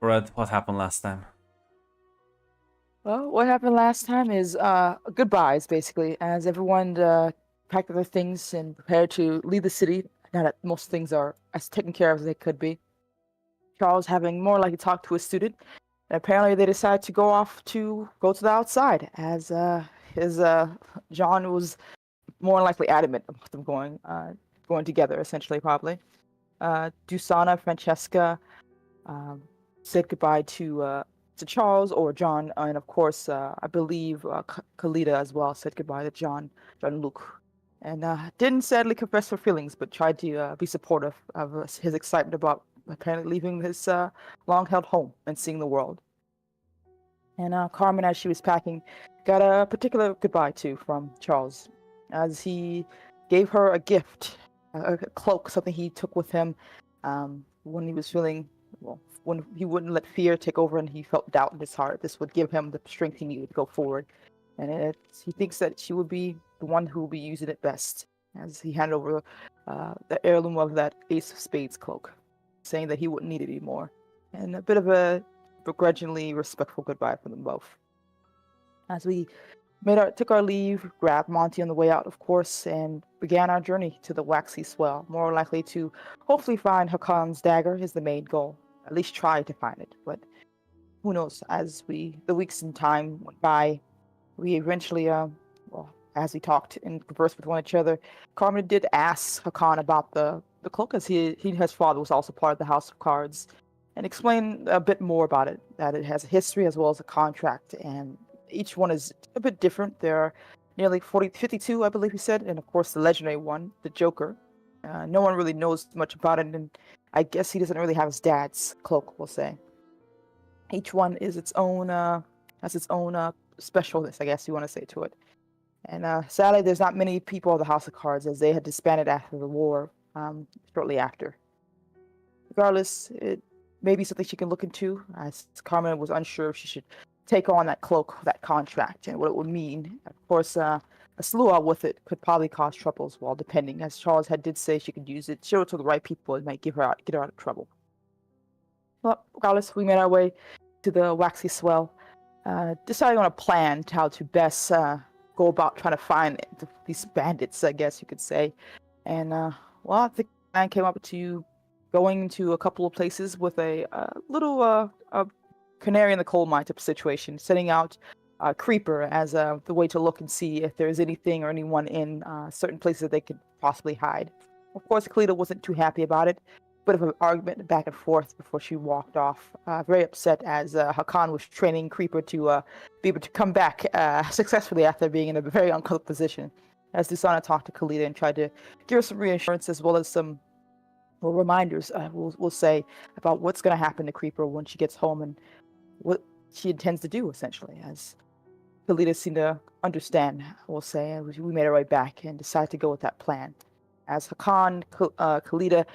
Red, what happened last time? Well, what happened last time is goodbyes, basically, as everyone packed up their things and prepared to leave the city. Now that most things are as taken care of as they could be. Charles having more likely talked to a student, and apparently they decided to go to the outside, as his John was more likely adamant about them going together, essentially, probably. Dusana, Francesca, um, said goodbye to Charles or John, and of course, I believe Kalita as well said goodbye to John Luke, and didn't sadly confess her feelings, but tried to be supportive of his excitement about apparently leaving his long-held home and seeing the world. And Carmen, as she was packing, got a particular goodbye too from Charles, as he gave her a gift, a cloak, something he took with him when he was feeling, well, when he wouldn't let fear take over and he felt doubt in his heart. This would give him the strength he needed to go forward. And he thinks that she would be the one who will be using it best, as he handed over the heirloom of that Ace of Spades cloak, saying that he wouldn't need it anymore. And a bit of a begrudgingly respectful goodbye from them both. As we took our leave, grabbed Monty on the way out, of course, and began our journey to the Waxy Swell, more likely to hopefully find Hakan's dagger is the main goal. At least try to find it, but who knows? As the weeks and time went by, we eventually, well, as we talked and conversed with one each other, Carmen did ask Hakan about the cloak, as his father was also part of the House of Cards, and explain a bit more about it, that it has a history as well as a contract, and each one is a bit different. There are nearly 52, I believe he said, and of course the legendary one, the Joker. No one really knows much about it, and I guess he doesn't really have his dad's cloak, we'll say. Each one is its own, has its own specialness, I guess you want to say to it. And sadly, there's not many people of the House of Cards, as they had disbanded after the war, shortly after. Regardless, it may be something she can look into, as Carmen was unsure if she should take on that cloak, that contract, and what it would mean. Of course, a slew with it could probably cause trouble as well, depending. As Charles did say, she could use it, show it to the right people, it might get her out of trouble. Well, regardless, we made our way to the Waxy Swell, deciding on a plan to how to best go about trying to find these bandits, I guess you could say. And well, the plan came up to going to a couple of places with a little a canary in the coal mine type of situation, setting out Creeper as the way to look and see if there's anything or anyone in certain places that they could possibly hide. Of course, Kalita wasn't too happy about it. Bit of an argument back and forth before she walked off. Very upset, as Hakan was training Creeper to be able to come back successfully after being in a very uncomfortable position. As Dusana talked to Kalita and tried to give her some reassurance as well as some reminders, we'll say, about what's going to happen to Creeper when she gets home and what she intends to do, essentially. As Kalita seemed to understand, we'll say, and we made our way back and decided to go with that plan. As Hakan, Kalita,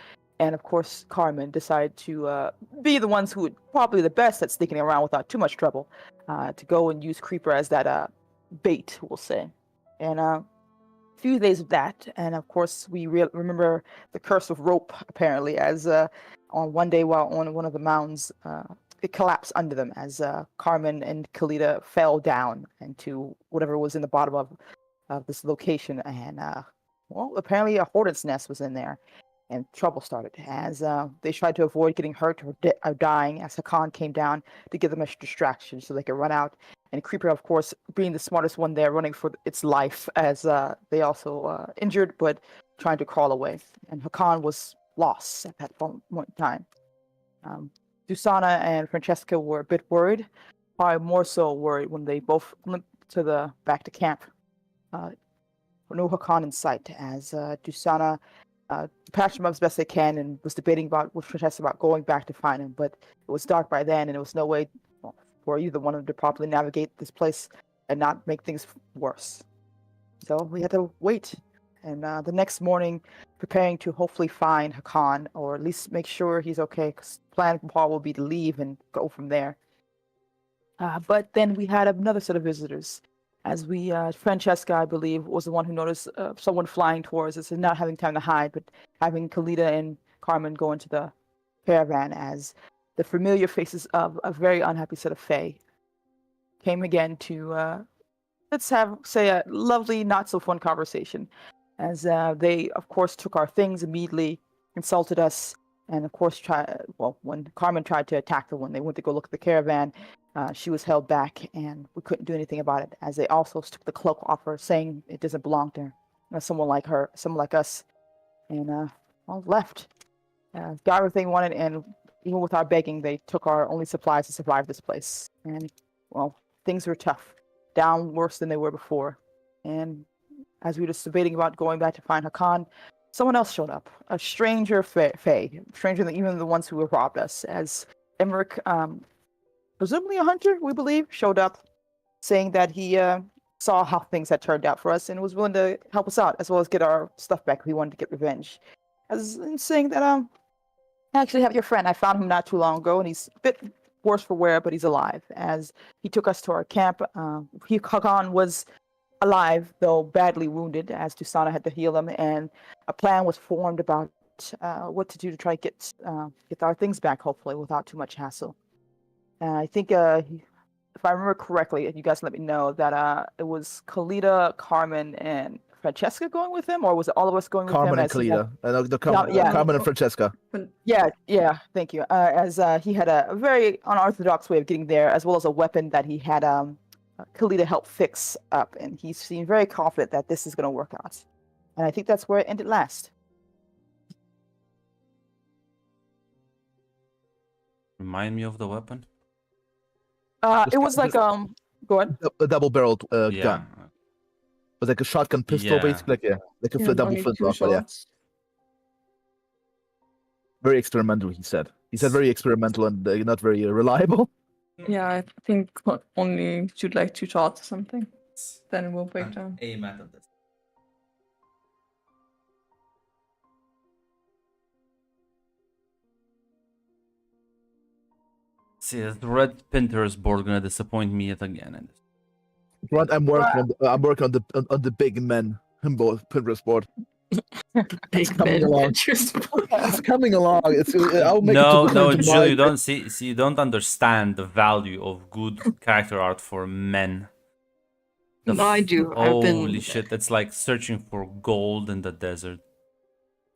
and of course Carmen decided to be the ones who would probably the best at sneaking around without too much trouble, to go and use Creeper as that bait, we'll say. And a few days of that, and of course we remember the curse of rope, apparently, as on one day while on one of the mounds, it collapsed under them as Carmen and Kalita fell down into whatever was in the bottom of this location, and well, apparently a hornet's nest was in there, and trouble started as they tried to avoid getting hurt or dying, as Hakan came down to give them a distraction so they could run out. And Creeper, of course, being the smartest one there, running for its life, as they also injured but trying to crawl away. And Hakan was lost at that point in time. Dusana and Francesca were a bit worried, probably more so worried when they both limped back to camp. No Hakan in sight, as Dusana patched him up as best they can and was debating with Francesca about going back to find him, but it was dark by then and there was no way for either one of them to properly navigate this place and not make things worse. So we had to wait. And the next morning, preparing to hopefully find Hakan, or at least make sure he's okay, because the plan for Paul will be to leave and go from there. But then we had another set of visitors, as Francesca, I believe, was the one who noticed someone flying towards us and not having time to hide, but having Kalita and Carmen go into the caravan, as the familiar faces of a very unhappy set of Fae came again to let's say a lovely, not so fun conversation. As they, of course, took our things immediately, insulted us, and of course, when Carmen tried to attack them when they went to go look at the caravan, she was held back, and we couldn't do anything about it. As they also took the cloak off her, saying it doesn't belong to her, someone like her, someone like us, and left. Got everything we wanted, and even with our begging, they took our only supplies to survive this place. And well, things were tough, down worse than they were before. And as we were just debating about going back to find Hakan, someone else showed up, a stranger Fae, stranger than even the ones who robbed us. As Emmerich, presumably a hunter, we believe, showed up, saying that he saw how things had turned out for us and was willing to help us out, as well as get our stuff back if we wanted to get revenge. As in saying that I actually have your friend. I found him not too long ago, and he's a bit worse for wear, but he's alive. As he took us to our camp, Hakan was alive, though badly wounded, as Tusana had to heal him, and a plan was formed about what to do to try to get our things back, hopefully, without too much hassle. I think, if I remember correctly, you guys let me know that it was Kalita, Carmen, and Francesca going with him, or was it all of us going with him? Carmen and Kalita. Carmen and Francesca. Yeah, thank you. As he had a very unorthodox way of getting there, as well as a weapon that he had Kalita help fix up, and he seemed very confident that this is going to work out. And I think that's where it ended last. Remind me of the weapon. It was like go on. A double-barreled gun. Yeah. It was like a shotgun pistol, basically. Like a double flintlock. Yeah. Very experimental, he said. He said very experimental and not very reliable. Yeah, I think only shoot like 2 shots or something. Then it will break down. A method. See, the red Pinterest board gonna disappoint me yet again. Right, I'm working on the big men Pinterest board. It's coming along. It's coming along. I'll make no, Jill, you don't see, you don't understand the value of good character art for men. No, I do. Holy shit, it's like searching for gold in the desert.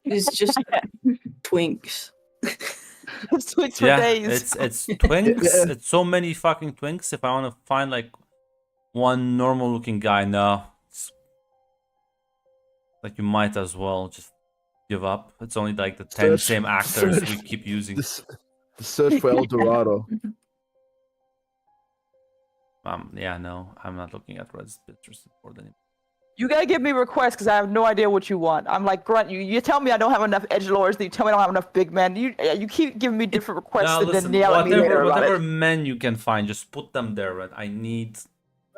It's just twinks. It's twinks for days. It's twinks. It's so many fucking twinks. If I want to find like one normal looking guy, no. Like you might as well just give up. It's only like the 10 same actors we keep using. The search for El Dorado. Yeah, no, I'm not looking at Red's Pinterest board anymore. You gotta give me requests because I have no idea what you want. I'm like, Grunt, you tell me I don't have enough edgelords, then you tell me I don't have enough big men. You keep giving me different requests and then yell at me later about whatever it. men you can find, just put them there, Red. I need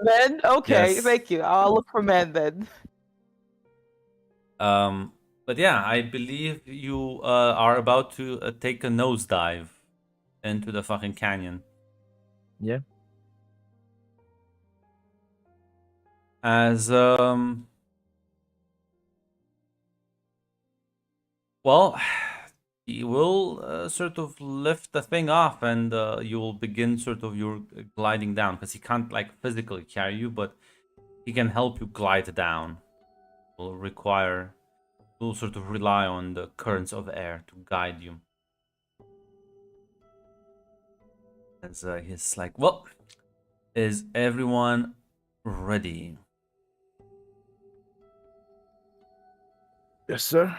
men. Okay, Yes. thank you. I'll look for men then. But yeah, I believe you are about to take a nosedive into the fucking canyon. Yeah. As well, he will sort of lift the thing off, and you will begin sort of your gliding down, because he can't like physically carry you, but he can help you glide down. Will sort of rely on the currents of air to guide you. As he's like, well, is everyone ready? Yes, sir.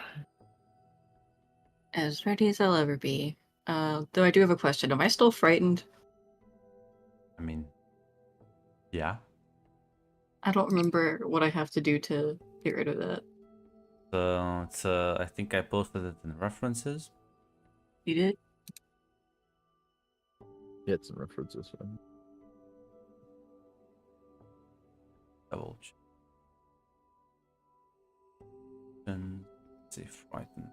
As ready as I'll ever be. Though I do have a question. Am I still frightened? I mean, yeah. I don't remember what I have to do to get rid of that. So it's I think I posted it in references. You did? Yeah, it's in references. Double check. And say frightened.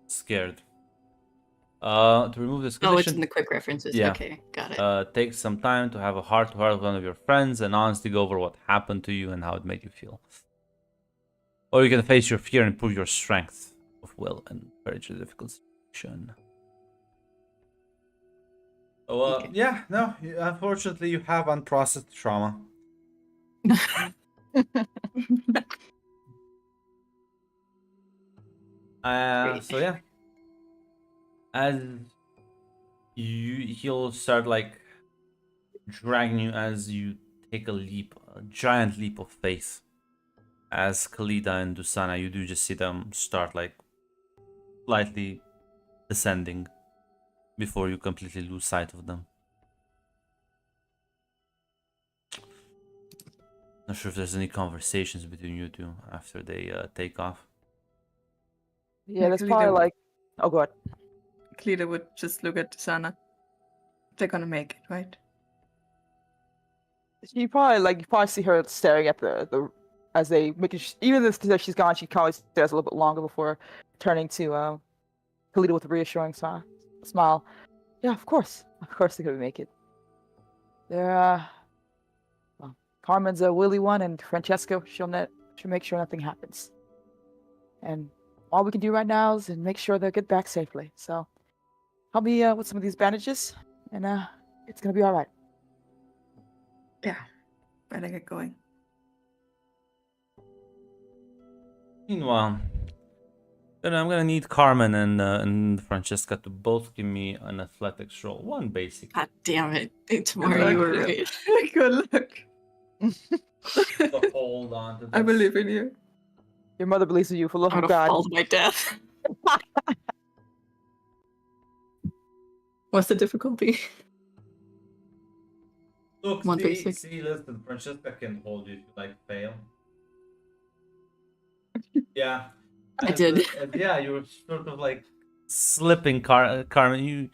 Scared. To remove this condition. Oh, it's in the quick references. Yeah. Okay, got it. Take some time to have a heart-to-heart with one of your friends and honestly go over what happened to you and how it made you feel. Or you can face your fear and prove your strength of will and courage in a difficult situation. So, Okay. yeah, no, unfortunately, you have unprocessed trauma. Great. So yeah, as he'll start like dragging you as you take a giant leap of faith. As Khalida and Dusana, you do just see them start like slightly descending before you completely lose sight of them. Not sure if there's any conversations between you two after they take off. Yeah, that's Actually, probably the- like. Oh, go ahead. Cleta would just look at Sana. They're gonna make it, right? You probably see her staring at the as they making even if she's gone, she probably stares a little bit longer before turning to Kalita with a reassuring smile. Yeah, of course they're gonna make it. They're well, Carmen's a willy one, and Francesca she'll make sure nothing happens. And all we can do right now is make sure they get back safely. So help me with some of these bandages, and it's gonna be all right. Yeah. Better get going. Meanwhile, then I'm gonna need Carmen and Francesca to both give me an athletics roll. One basic. God damn it. Tomorrow you were right. Good luck. To hold on to this. I believe in you. Your mother believes in you for love I of would have God. fallen to my death. What's the difficulty? Look, One basic. listen, Francesca can hold you if you like fail. Yeah. I did. Yeah, you were sort of like slipping, Carmen.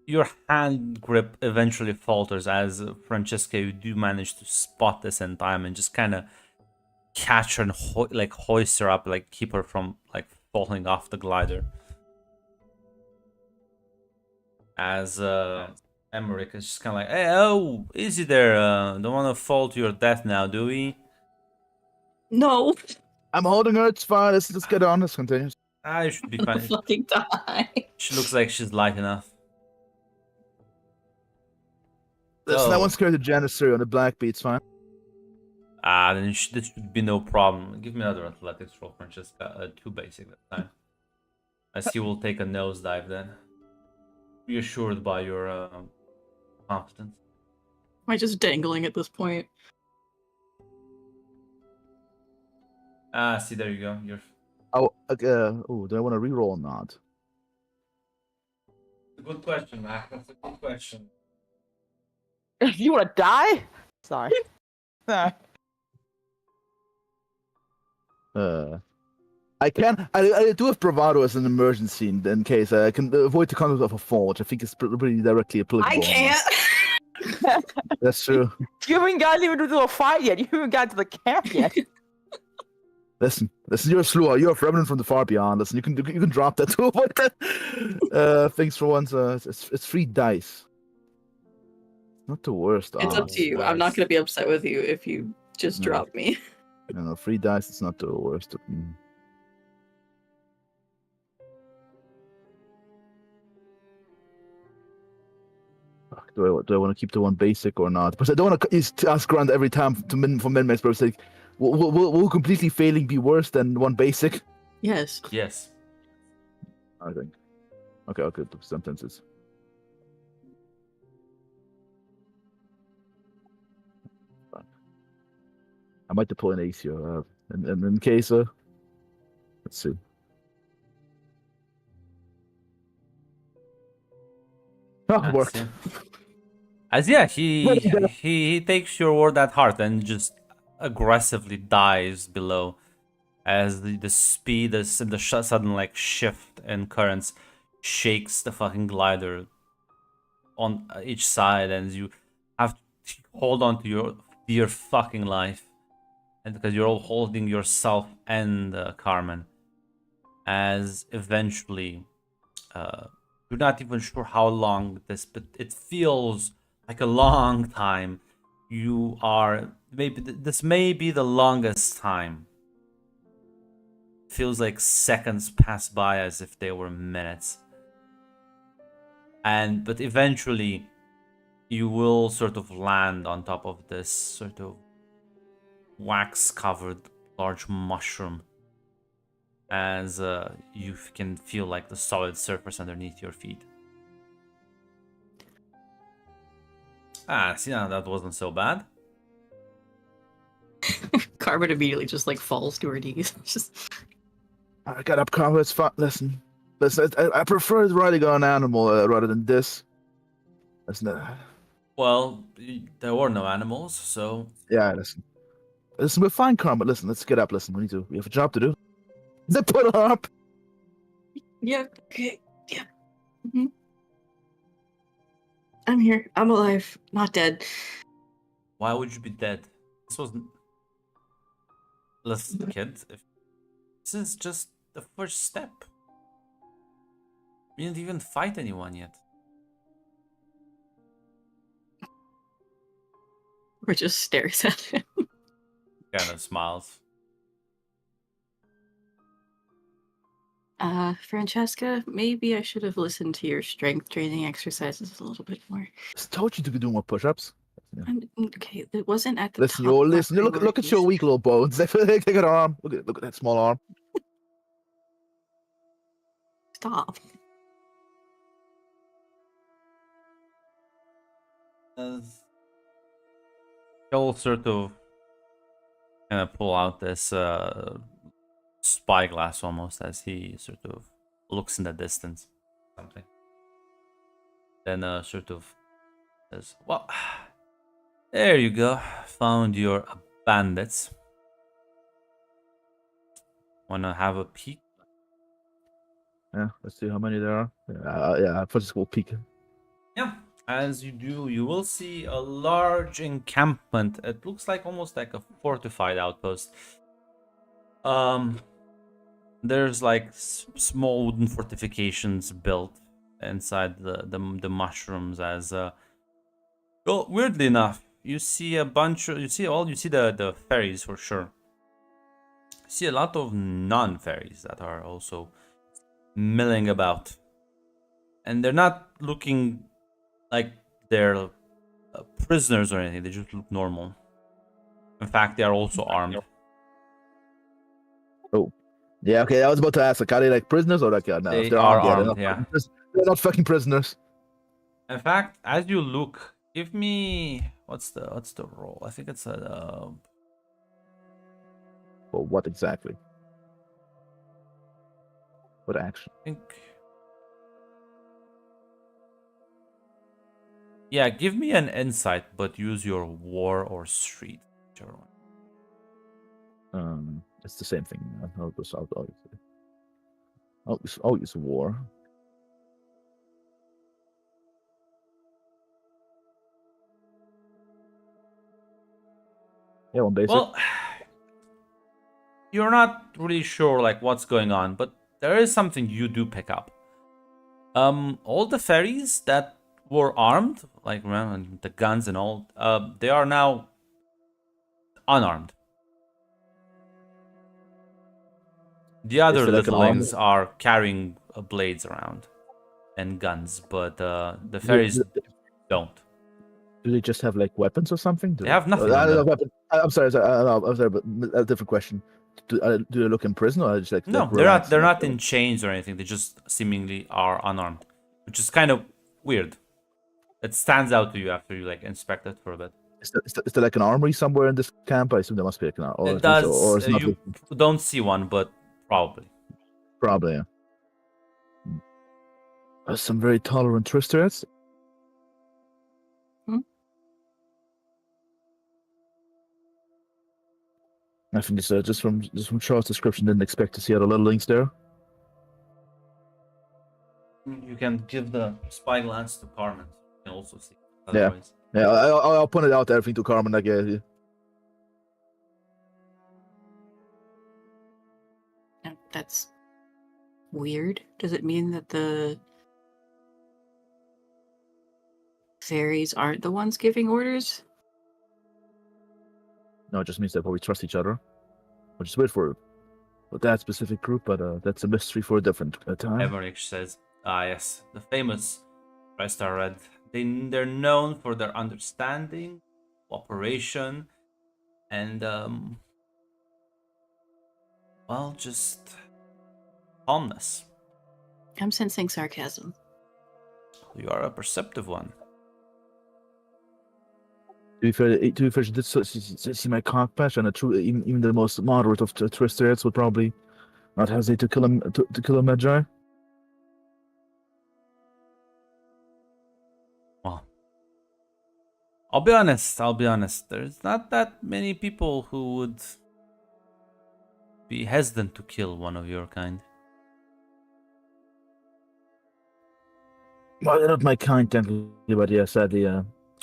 Your hand grip eventually falters as Francesca, you do manage to spot this in time and just kind of catch her and hoist her up, like keep her from like falling off the glider. As Emmerich is just kind of like, hey, oh, easy there. Don't want to fall to your death now, do we? No. I'm holding her. It's fine. Let's get on. Let's continue. You should be I'm gonna fine. fucking die. She looks like she's light enough. Listen, I So- won't scare the Janissary on the black beats. Fine. Then this should be no problem. Give me another athletics roll, Francesca. 2 basic that time. As he will take a nosedive then. Reassured by your competence. Am I just dangling at this point? See, there you go. You're Oh, do I want to reroll or not? a good question, Mac. That's a good question. You want to die? Sorry. I can. I do have bravado as an emergency in case I can avoid the concept of a fall, which I think is pretty directly applicable. I can't. That's true. You haven't gotten even to a fight yet. You haven't gotten to the camp yet. Listen. You're a slewer. You're a remnant from the far beyond. Listen, you can drop that to avoid that. Things for once. It's 3 dice. Not the worst. It's up to you. I'm not gonna be upset with you if you just No. drop me. No, 3 dice. It's not the worst. Fuck, do I want to keep the 1 basic or not? Because I don't want to ask Grant every time for min-max, but it's like, will completely failing be worse than 1 basic? Yes. Yes. I think. Okay, I'll do sentences. I might deploy an ace here. And in case, let's see. Oh, That's worked. it. As yeah, he takes your word at heart and just aggressively dives below, as the speed, the sudden like shift in currents shakes the fucking glider on each side, and you have to hold on to your dear fucking life, and because you're all holding yourself and Carmen, as eventually, you're not even sure how long this, but it feels like a long time. You are this may be the longest time. Feels like seconds pass by as if they were minutes. But eventually you will sort of land on top of this sort of wax-covered large mushroom as you can feel like the solid surface underneath your feet. See, now that wasn't so bad. Carbon immediately just like falls to her knees. Just I got up, Carver. It's fine. Listen. I prefer riding on an animal rather than this. Listen. Well, there were no animals, so Yeah, listen, we're fine, Carmen. Listen, let's get up. Listen, we have a job to do. They put her up. yeah, okay, yeah. Mhm. I'm here. I'm alive, not dead. why would you be dead? This wasn't. Listen, kid, if this is just the first step. We didn't even fight anyone yet. Or just stares at him. Kind of smiles. Francesca, maybe I should have listened to your strength training exercises a little bit more. Just told you to do more push-ups. Yeah. Okay, it wasn't at the Listen, top of my listen. Look at your priorities. weak little bones. They got an arm. Look at that small arm. Stop. He'll sort of kind of pull out this spyglass almost as he sort of looks in the distance. Something. Then sort of says, well, there you go. Found your bandits. Wanna have a peek? Yeah, let's see how many there are. Yeah, first we'll peek. Yeah. As you do, you will see a large encampment. It looks like almost like a fortified outpost. There's like small wooden fortifications built inside the mushrooms. As well, weirdly enough, you see a bunch. You see the fairies for sure. You see a lot of non-fairies that are also milling about, and they're not looking like they're prisoners or anything. They just look normal. In fact, they are also armed. Oh, yeah. Okay, I was about to ask. Like, are they like prisoners or like? No, They if they're are armed, armed, yeah. They're not fucking prisoners. In fact, as you look, give me what's the roll? I think it's a Well, what exactly? What action? I think. Yeah, give me an insight, but use your war or street. Whichever one. It's the same thing. I'll use war. Yeah, one basic. Well, you're not really sure like what's going on, but there is something you do pick up. All the fairies that were armed, like remember the guns and all, they are now unarmed. The other like an arm? littlings are carrying blades around and guns, but the fairies don't. Do they just have like weapons or something? They have nothing. I on don't know, them. weapon. I'm sorry, I'm sorry, but a different question. Do they look in prison or are they just like No, they're not. They're not in chains or anything. They just seemingly are unarmed, which is kind of weird. It stands out to you after you like inspect it for a bit. Is there like an armory somewhere in this camp? I assume there must be like an armory. It does. Or it's not You don't see one, but probably. probably. Yeah. Some very tolerant twisterets. I think it's just from Charles' description. Didn't expect to see other little links there. You can give the spyglass to Carmen. You can also see. Yeah. Otherwise. Yeah, I'll point it out everything to Carmen. Like, yeah. That's weird. Does it mean that the fairies aren't the ones giving orders? No, it just means they probably trust each other, which is weird for that specific group, but that's a mystery for a different time. Emmerich says, yes, the famous Star Red. they're known for their understanding, cooperation, and well, just calmness. I'm sensing sarcasm. You are a perceptive one. To be fair, she did see my cock patch, and even the most moderate of Twisters would probably not hesitate to kill him to kill a Magi. Well, I'll be honest. There's not that many people who would be hesitant to kill one of your kind. Well, they're not my kind, technically, but yeah, sadly,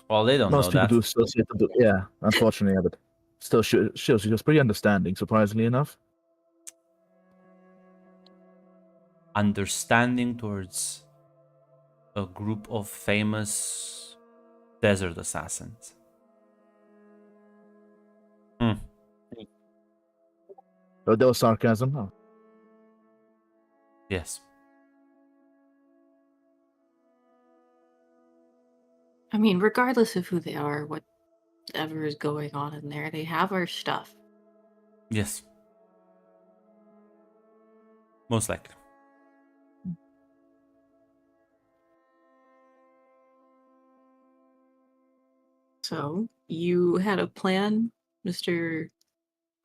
Well, they don't know most people that. do associate them. Yeah, unfortunately, yeah, but still, she was pretty understanding, surprisingly enough. Understanding towards a group of famous desert assassins. But that was sarcasm. Huh? Yes. I mean, regardless of who they are, whatever is going on in there, they have our stuff. Yes. Most likely. So, you had a plan, Mr.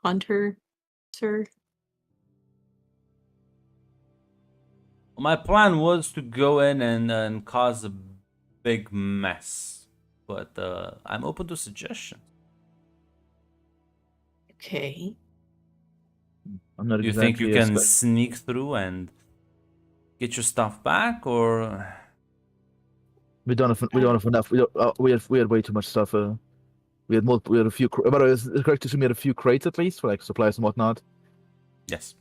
Hunter, sir? My plan was to go in and cause a big mess, but I'm open to suggestions. I'm Okay. not Do you exactly think you can sneak through and get your stuff back, or we don't have enough. We had way too much stuff. We had a few. But is it correct to assume we had a few crates at least for like supplies and whatnot? yes?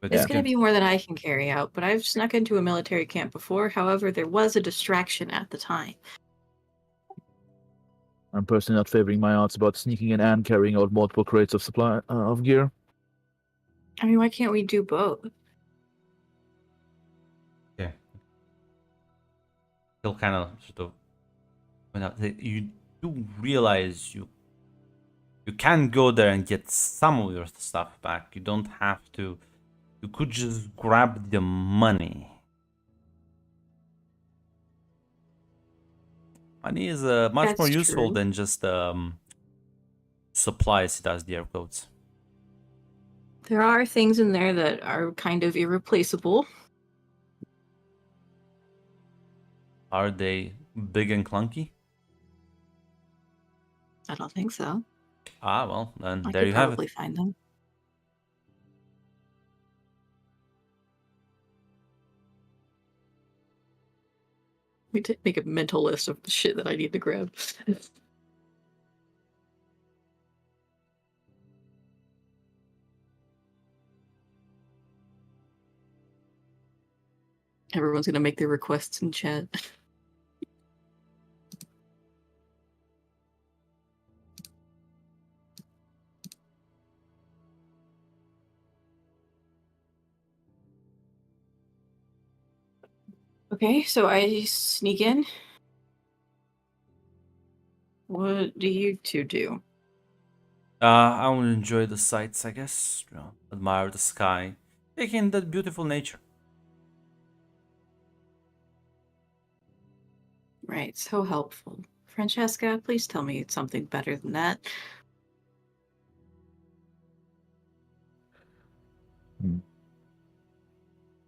But It's you going to can- be more than I can carry out, but I've snuck into a military camp before. However, there was a distraction at the time. I'm personally not favoring my odds about sneaking in and carrying out multiple crates of supply of gear. I mean, why can't we do both? Yeah. He'll kind of sort of point out that you do realize you can go there and get some of your stuff back. You don't have to. You could just grab the money. Money is much That's more useful true. than just supplies. It does the air quotes. There are things in there that are kind of irreplaceable. Are they big and clunky? I don't think so. Ah, well, then I there could you have it. probably find them. We did make a mental list of the shit that I need to grab. Everyone's gonna make their requests in chat. Okay, so I sneak in. What do you two do? I will enjoy the sights, I guess. You know, admire the sky, take in that beautiful nature. Right, so helpful. Francesca, please tell me something better than that.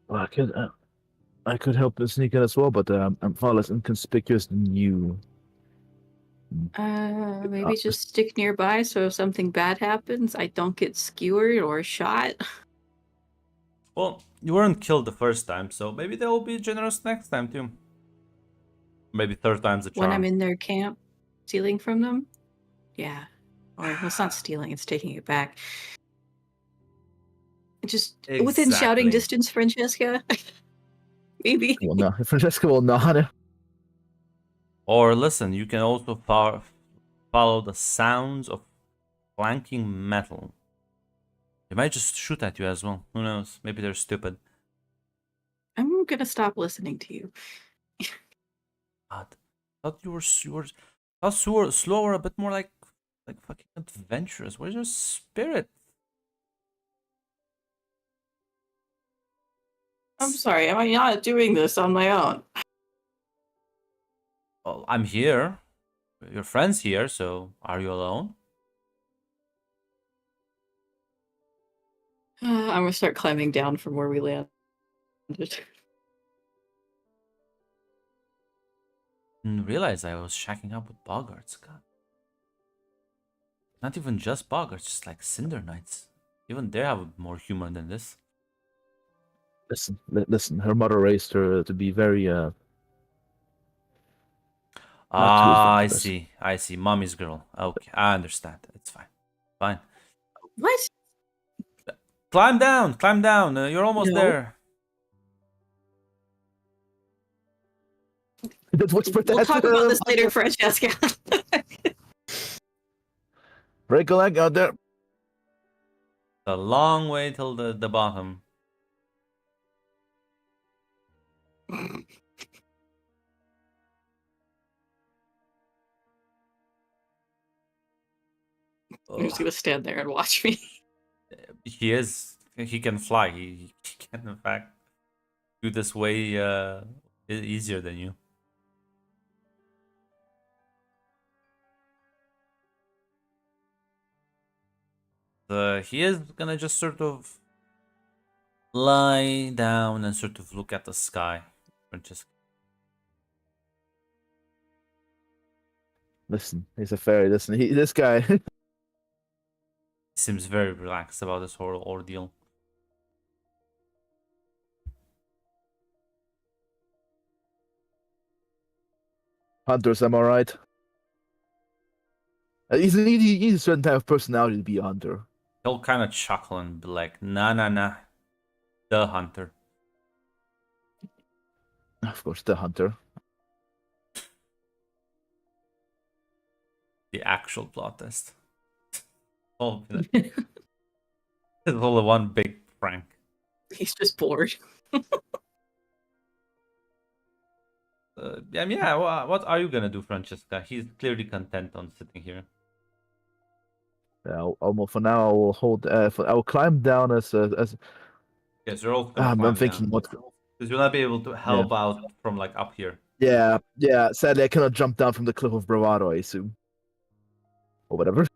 Well, I could help sneak in as well, but I'm far less inconspicuous than you. Maybe just stick nearby so if something bad happens, I don't get skewered or shot. Well, you weren't killed the first time, so maybe they will be generous next time too. Maybe third time's a When I'm charm. in their camp, stealing from them? Yeah. Or, well, it's not stealing, it's taking it back. Just within shouting Exactly. distance, Francesca? Maybe. Well, no, Francesca will not. Or listen, you can also follow the sounds of clanking metal. They might just shoot at you as well. Who knows? Maybe they're stupid. I'm gonna stop listening to you. God. Thought you were thought slower, a bit more like fucking adventurous. Where's your spirit? I'm sorry, am I not doing this on my own? Well, I'm here. Your friend's here, so are you alone? I'm gonna start climbing down from where we landed. Didn't realize I was shacking up with boggarts. God. Not even just boggarts, just like cinder knights. Even they have more humor than this. Listen. Her mother raised her to be very not too Ah, I adventurous. I see. Mommy's girl. Okay, I understand. It's fine. Fine. What? Climb down, climb down. You're almost No. there. That whisper We'll that. talk about this later, Francesca. Break a leg out there. A long way till the bottom. You're just gonna stand there and watch me. He is. He can fly. He can, in fact, do this way easier than you. He is gonna just sort of lie down and sort of look at the sky. Or just Listen, he's a fairy. Listen, this guy. seems very relaxed about this whole ordeal. Hunters, am I right? He's a certain type of personality to be a hunter. He'll kind of chuckle and be like, "Nah, nah, nah, the hunter." Of course, the hunter. The actual plot twist. Oh, it's all one big prank. He's just bored. I mean, yeah. What are you gonna do, Francesca? He's clearly content on sitting here. Yeah, for now, I will hold. I will climb down as. Yes, you're all gonna I'm climb thinking down. what. Because you'll not be able to help out from like up here. Yeah. Sadly, I cannot jump down from the cliff of Bravado. I assume, or whatever.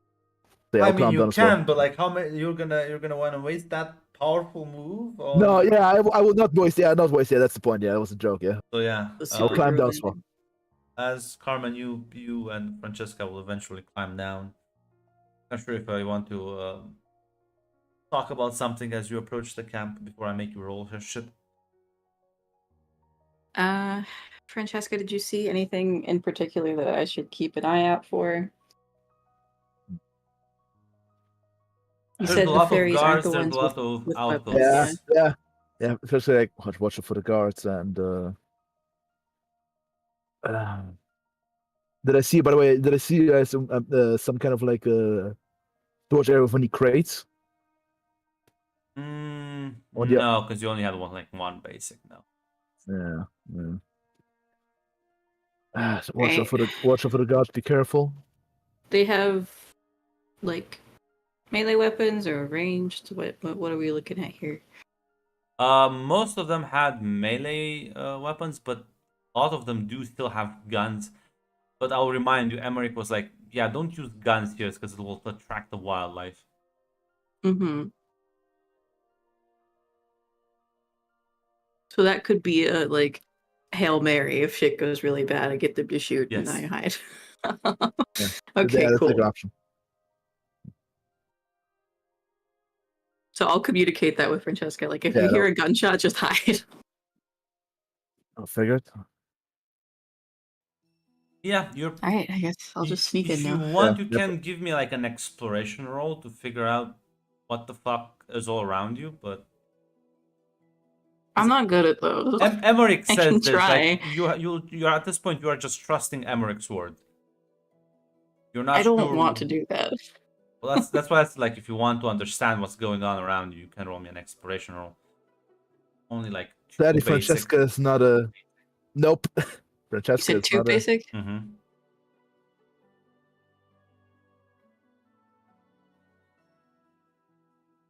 Yeah, I'll climb down as well. but like, how many you're gonna want to waste that powerful move? On... No, yeah, I will not voice. Yeah, not voice. Yeah, that's the point. Yeah, that was a joke. Yeah, So yeah, I'll climb down as well. as Carmen, you and Francesca will eventually climb down. Not sure if I want to talk about something as you approach the camp before I make you roll her shit. Francesca, did you see anything in particular that I should keep an eye out for? You There's said a the lot of fairies aren't guards. the There's ones a lot of with outposts. weapons. Yeah. Especially like watch out for the guards and. Did I see? By the way, did I see some kind of like storage area with any crates? No, On the- because you only had one basic now. Yeah. So Right. watch out for the guards. Be careful. They have like melee weapons or ranged. What are we looking at here? Most of them had melee weapons, but a lot of them do still have guns. But I'll remind you, Emmerich was like, "Yeah, don't use guns here because it will attract the wildlife." Mm-hmm. So that could be a like Hail Mary if shit goes really bad. I get them to shoot and I hide. Yeah. Okay, That's a cool. good option. So I'll communicate that with Francesca. Like if you hear a gunshot, just hide. I figured. Yeah, you're. All right, I guess I'll just sneak in If you now. want, you can give me like an exploration roll to figure out what the fuck is all around you. But I'm not good at those. Emmerich I says can this. try. Like, you're at this point. You are just trusting Emmerich's word. You're not. I don't sure... want to do that. Well, that's why it's like if you want to understand what's going on around you, you can roll me an exploration roll. Only like Sadly, basic. Francesca is not a. Nope. You Francesca said is 2 not a... basic? Mm-hmm.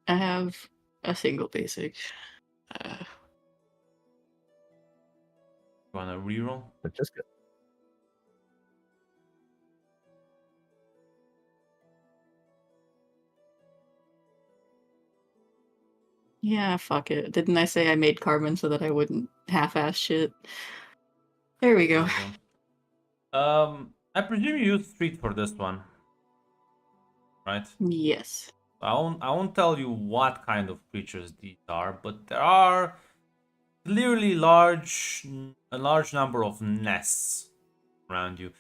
I have a single basic. You want to reroll? Francesca. Yeah, fuck it. Didn't I say I made Carmen so that I wouldn't half-ass shit? There we go. There you go. I presume you use street for this one, right? Yes. I won't tell you what kind of creatures these are, but there are clearly a large number of nests around you.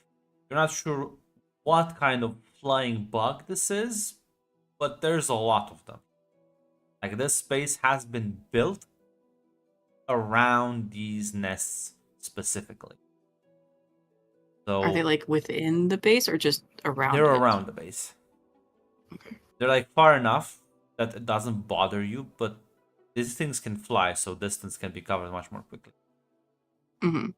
You're not sure what kind of flying bug this is, but there's a lot of them. Like this space has been built around these nests specifically. So Are they like within the base or just around they're it? around the base. Okay. They're like far enough that it doesn't bother you, but these things can fly, so distance can be covered much more quickly. Mm-hmm.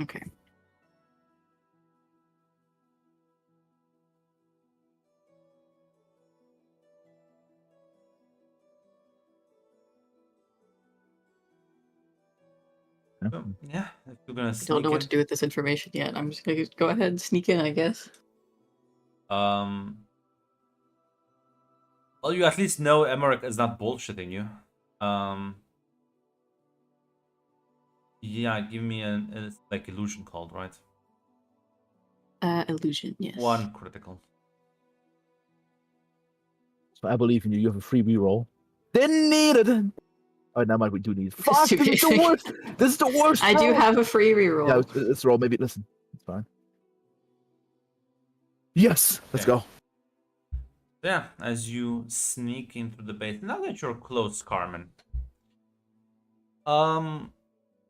Okay. So, yeah, if you're gonna I sneak don't know what to in, do with this information yet. I'm just gonna go ahead and sneak in, I guess. well, you at least know Emmerich is not bullshitting you. Yeah, give me it's like illusion called, right? Illusion, yes. 1 critical. So I believe in you. You have a free reroll. Didn't need it. Oh, now might we do need. Fuck! too This is the basic. worst. This is the worst. I do roll. have a free reroll. Yeah, let's roll. Maybe listen. It's fine. Yes, let's Yeah. go. Yeah, as you sneak into the base. Now that you're close, Carmen.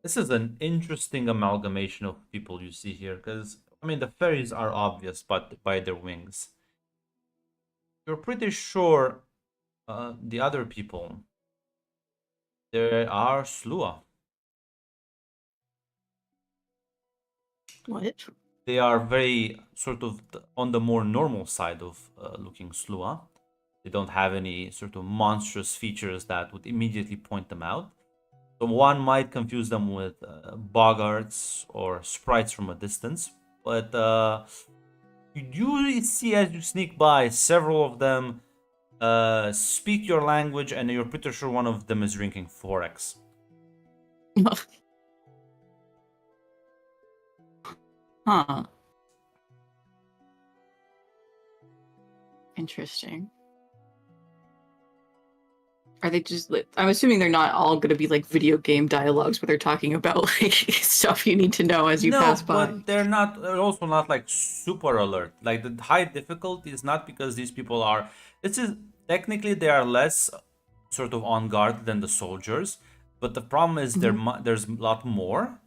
This is an interesting amalgamation of people you see here, because I mean the fairies are obvious, but by their wings. You're pretty sure the other people, they are Slua. What? They are very sort of on the more normal side of looking Slua. They don't have any sort of monstrous features that would immediately point them out. So one might confuse them with boggarts or sprites from a distance. But you do see as you sneak by, several of them speak your language, and you're pretty sure one of them is drinking Forex. Huh. Interesting. Are they just like, I'm assuming they're not all going to be like video game dialogues where they're talking about like stuff you need to know as you pass by. But they're also not like super alert. Like the high difficulty is not because these people are, this is technically they are less sort of on guard than the soldiers, but the problem is there's a lot more,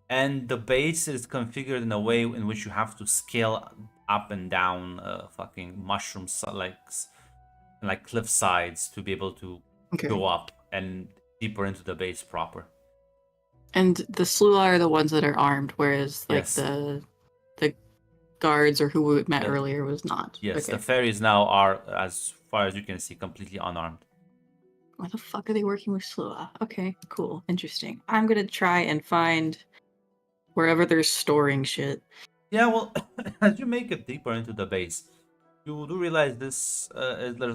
and the base is configured in a way in which you have to scale up and down fucking mushrooms like cliff sides to be able to Okay. go up and deeper into the base proper. And the Slua are the ones that are armed, whereas like Yes. the guards or who we met earlier was not. Yes, Okay. the fairies now are, as far as you can see, completely unarmed. Why the fuck are they working with Slua? Okay, cool, interesting. I'm gonna try and find wherever they're storing shit. Yeah, well, as you make it deeper into the base, you do realize there's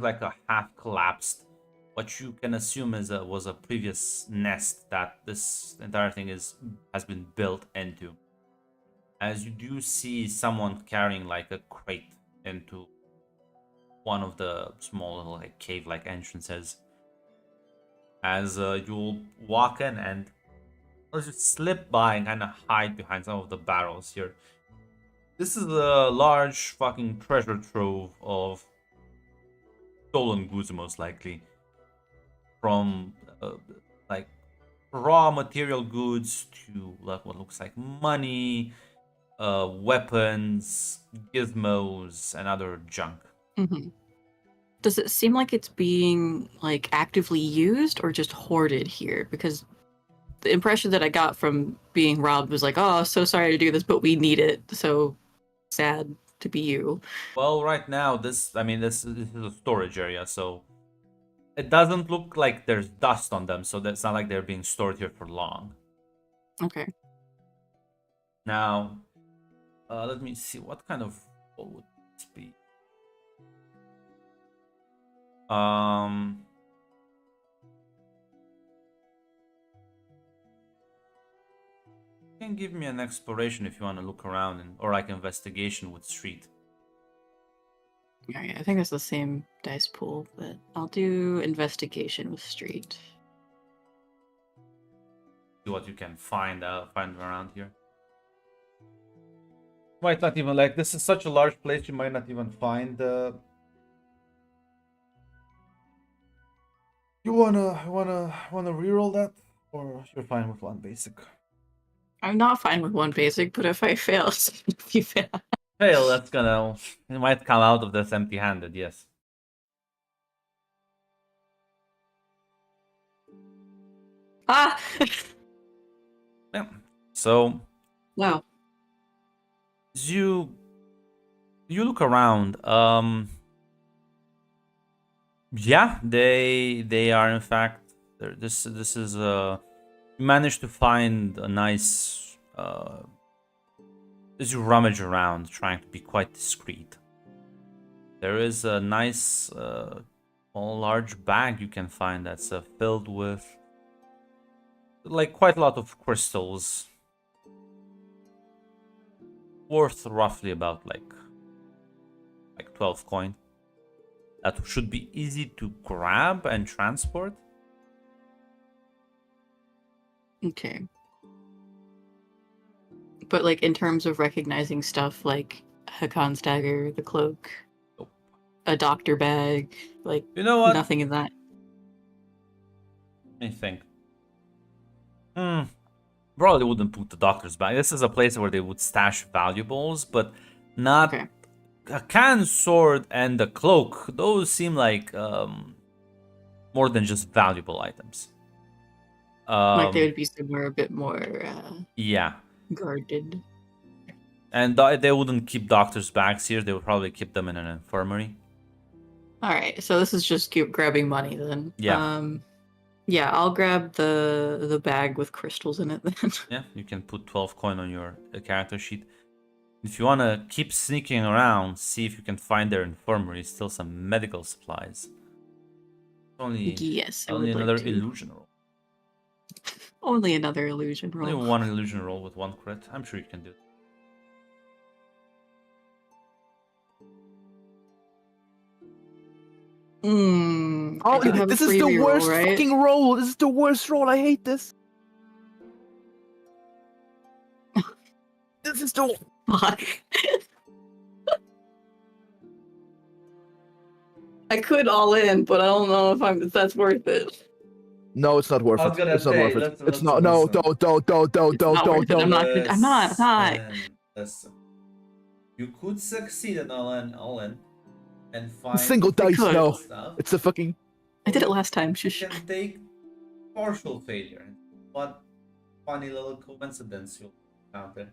like a half collapsed, what you can assume was a previous nest that this entire thing has been built into. As you do see someone carrying like a crate into one of the small little like cave-like entrances. As you'll walk in and as you slip by and kind of hide behind some of the barrels here. This is a large fucking treasure trove of stolen goods, most likely. From like raw material goods to like what looks like money, weapons, gizmos, and other junk. Mm-hmm. Does it seem like it's being like actively used or just hoarded here? Because the impression that I got from being robbed was like, oh, so sorry to do this, but we need it. So sad to be you. Well, right now, this is a storage area, so it doesn't look like there's dust on them, so that's not like they're being stored here for long. Okay. Now, let me see, what kind of roll would this be? You can give me an exploration if you want to look around, or like investigation with street. Alright, I think it's the same dice pool, but I'll do investigation with street. See what you can find around here. Might not even, like, this is such a large place, you might not even find You wanna reroll that, or you're fine with one basic? I'm not fine with one basic, but if I fail, if you fail. Fail, that's gonna, it might come out of this empty-handed, yes. Ah! Yeah. So Wow. as you look around, yeah, they are in fact there. This is you managed to find a nice as you rummage around, trying to be quite discreet. There is a nice large bag you can find that's filled with like quite a lot of crystals, worth roughly about like 12 coin. That should be easy to grab and transport. Okay. But like in terms of recognizing stuff like Hakon's dagger, the cloak, Nope. a doctor bag, like You know what? nothing in that. Let me think. Probably wouldn't put the doctor's bag. This is a place where they would stash valuables, but not Okay. a can sword and the cloak. Those seem like more than just valuable items. Like they would be somewhere a bit more Yeah, guarded. and they wouldn't keep doctor's bags here. They would probably keep them in an infirmary. All right, so this is just grabbing money then. Yeah. Yeah, I'll grab the bag with crystals in it then. Yeah, you can put 12 coin on your character sheet. If you want to keep sneaking around, see if you can find their infirmary, still some medical supplies. Only, Yes, I only would another like to. illusion roll. Only another illusion roll. Only one illusion roll with one crit. I'm sure you can do it. I Oh, do have this a is the free reroll, worst right? fucking roll. This is the worst roll. I hate this. This is the. Fuck. I could all in, but I don't know if that's worth it. No, it's not worth I was it. gonna It's not say, worth it. let's- It's let's not. No, listen. don't. It's not worth it. I'm Don't. not. I'm not. Listen. You could succeed in all in, and find Single dice. could. No, stuff. it's a fucking. I did it last time. You Shush. can take partial failure. What funny little coincidence you'll encounter.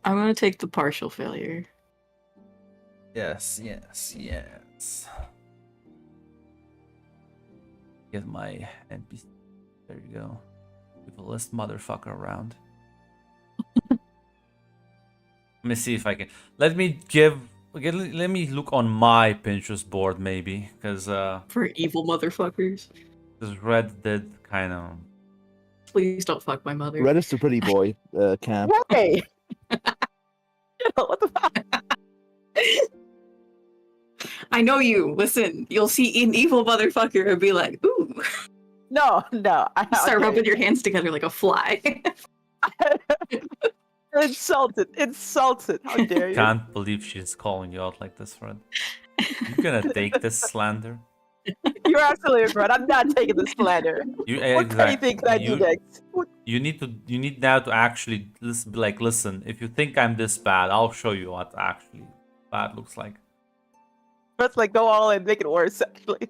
I'm gonna take the partial failure. Yes. Get my NPC. There you go. Evilest motherfucker around. Let me see if I can. Let me look on my Pinterest board maybe, because For evil motherfuckers. Red did kind of. Please don't fuck my mother. Red is the pretty boy. Camp. Hey! What the fuck? I know you. Listen, you'll see an evil motherfucker and be like, ooh. No. Start rubbing your hands together like a fly. Insulted. How dare you? Can't believe she's calling you out like this, Fred. You gonna take this slander? You're absolutely right. I'm not taking this slander. What kind of thing can I do next? You need now to actually listen. If you think I'm this bad, I'll show you what actually bad looks like. Let's like go all in, make it worse. Actually,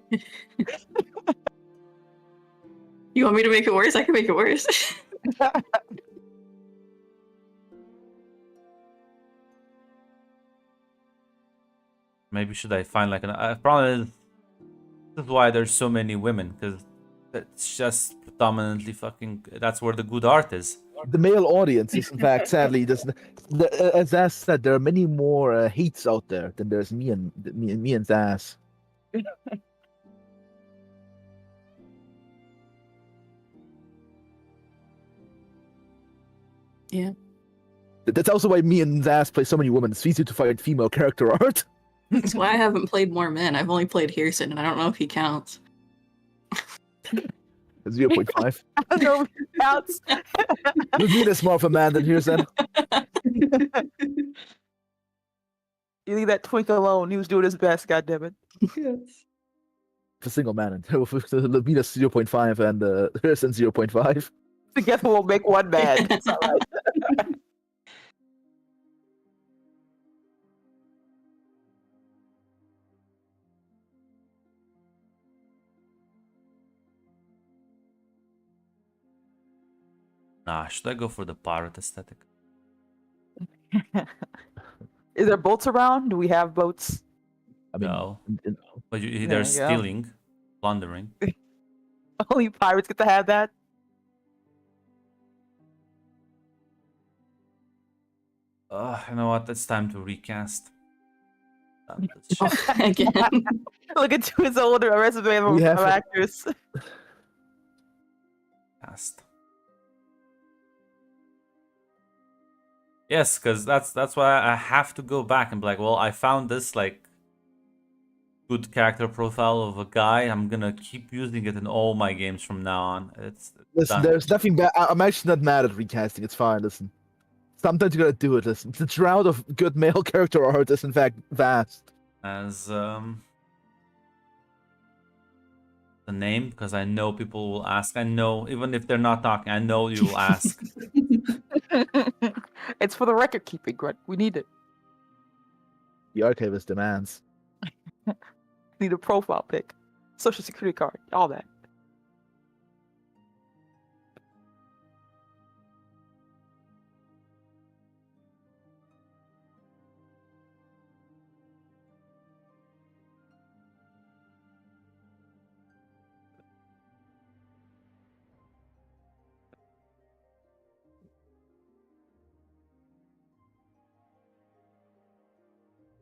You want me to make it worse? I can make it worse. Maybe should I find like an? Probably this is why there's so many women, because it's just predominantly fucking. That's where the good art is. The male audience is, in fact, sadly, doesn't. As Zaz said, there are many more hates out there than there's me and Zaz. Yeah. That's also why me and Zaz play so many women. It's easier to find female character art. That's why I haven't played more men. I've only played Hirson, and I don't know if he counts. 0.5. I don't know if it counts. Lumina's more of a man than Hirson. You leave that twink alone. He was doing his best. God damn it. Yes. A single man, and Lumina's 0.5 and Hirson 0.5. Together we'll make one man. It's all right. Nah, should I go for the pirate aesthetic? Is there boats around? Do we have boats? I mean, No. But There they're you go. stealing, plundering. Only pirates get to have that. You know what? It's time to recast. Again. Look at his older resume of We have of it. actors. Cast. Yes, because that's why I have to go back and be like, well, I found this like good character profile of a guy. I'm gonna keep using it in all my games from now on. It's listen, done. there's nothing bad. I'm actually not mad at recasting. It's fine. Listen, sometimes you gotta do it. Listen, the drought of good male character art is, in fact, vast. As the name, because I know people will ask. I know, even if they're not talking, I know you will ask. It's for the record keeping, Grunt. We need it. The archivist demands. Need a profile pic, social security card, all that.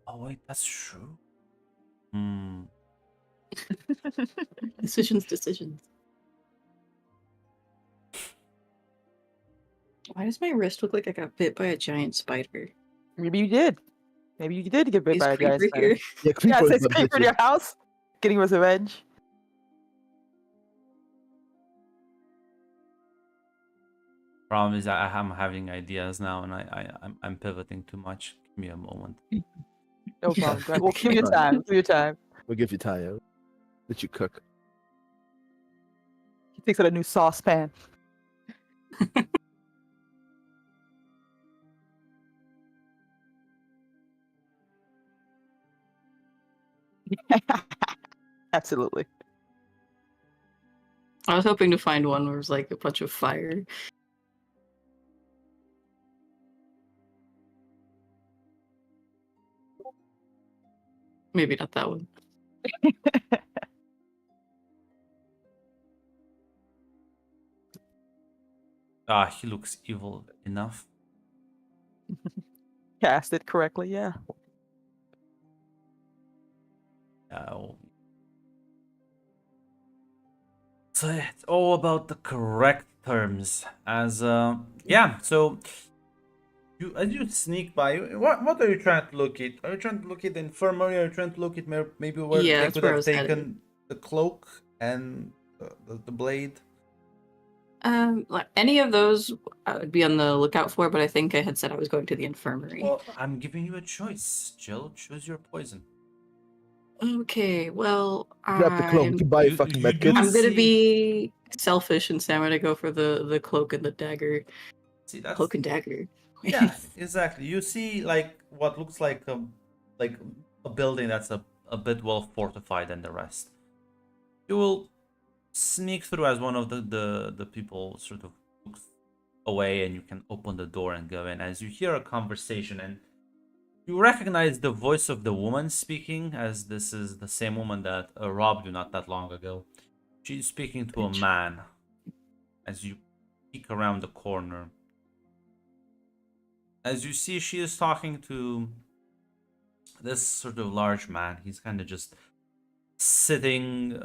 Oh wait, that's true. Hmm. Decisions. Why does my wrist look like I got bit by a giant spider? Maybe you did. Maybe you did get bit Is by a giant Creeper spider. here? Yeah, Yeah, Creeper it is says what creeper in gets your house. Getting his revenge. Problem is, I'm having ideas now, and I'm pivoting too much. Give me a moment. No problem. Grunt. We'll give you Right. time. Give you time. We'll give you time. Let you cook. He takes out a new saucepan. Absolutely. I was hoping to find one where it was like a bunch of fire. Maybe not that one. Ah, he looks evil enough. Cast it correctly, yeah. So it's all about the correct terms. As yeah. So as you sneak by, what are you trying to locate? Are you trying to locate the infirmary? Are you trying to locate maybe where Yeah, they that's could where I have was headed. taken the cloak and the blade? Like any of those I would be on the lookout for, but I think I had said I was going to the infirmary. Well, I'm giving you a choice, Jill. Choose your poison. Okay, well, Grab the clone. You can buy a fucking you medkit. do- I'm gonna See- be selfish and say I'm gonna go for the cloak and the dagger. See, that's Cloak and dagger. yeah, exactly. You see like what looks like a building that's a a bit well fortified than the rest. You will sneak through as one of the people sort of looks away, and you can open the door and go in as you hear a conversation, and you recognize the voice of the woman speaking, as this is the same woman that robbed you not that long ago. She's speaking to a man as you peek around the corner. As you see, she is talking to this sort of large man. He's kind of just sitting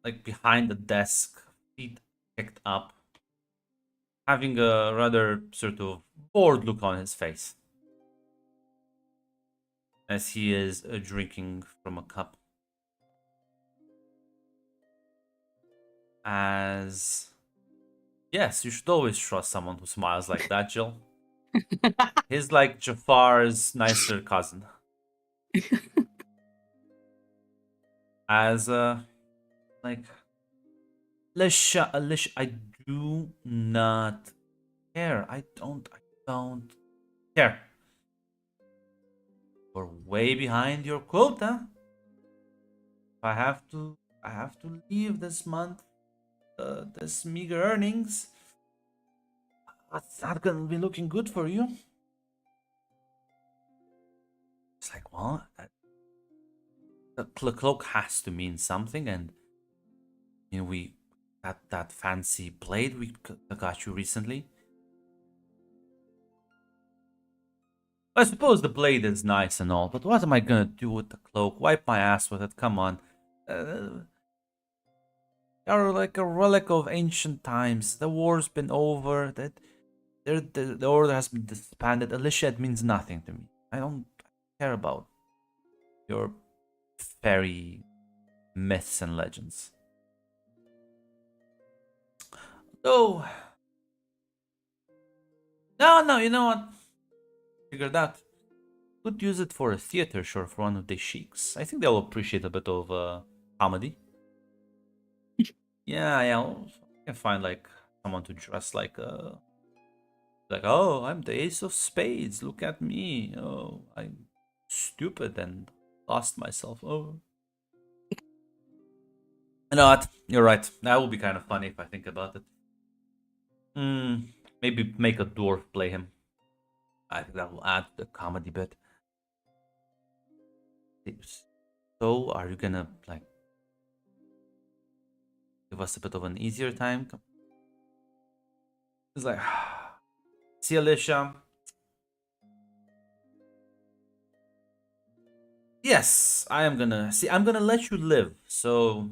like behind the desk, feet kicked up, having a rather sort of bored look on his face as he is drinking from a cup. As yes, you should always trust someone who smiles like that, Jill. He's like Jafar's nicer cousin. As like Alicia, I do not care. I don't care. We're way behind your quota. I have to leave this month. This meager earnings. That's not gonna be looking good for you. It's like, well, the cloak has to mean something, and you know, we that fancy blade we got you recently. I suppose the blade is nice and all, but what am I gonna do with the cloak? Wipe my ass with it, come on. You're like a relic of ancient times. The war's been over. The order has been disbanded. Alicia, it means nothing to me. I don't care about your fairy myths and legends. Oh. No, you know what? Figured out. Could use it for a theater show for one of the sheiks. I think they'll appreciate a bit of comedy. Yeah, I can find like someone to dress like oh, I'm the ace of spades. Look at me. Oh, I'm stupid and lost myself. Oh. You know what? You're right. That will be kind of funny if I think about it. Maybe make a dwarf play him. I think that will add to the comedy bit. So, are you gonna like give us a bit of an easier time? It's like, see, Alicia. Yes, I'm gonna let you live. So,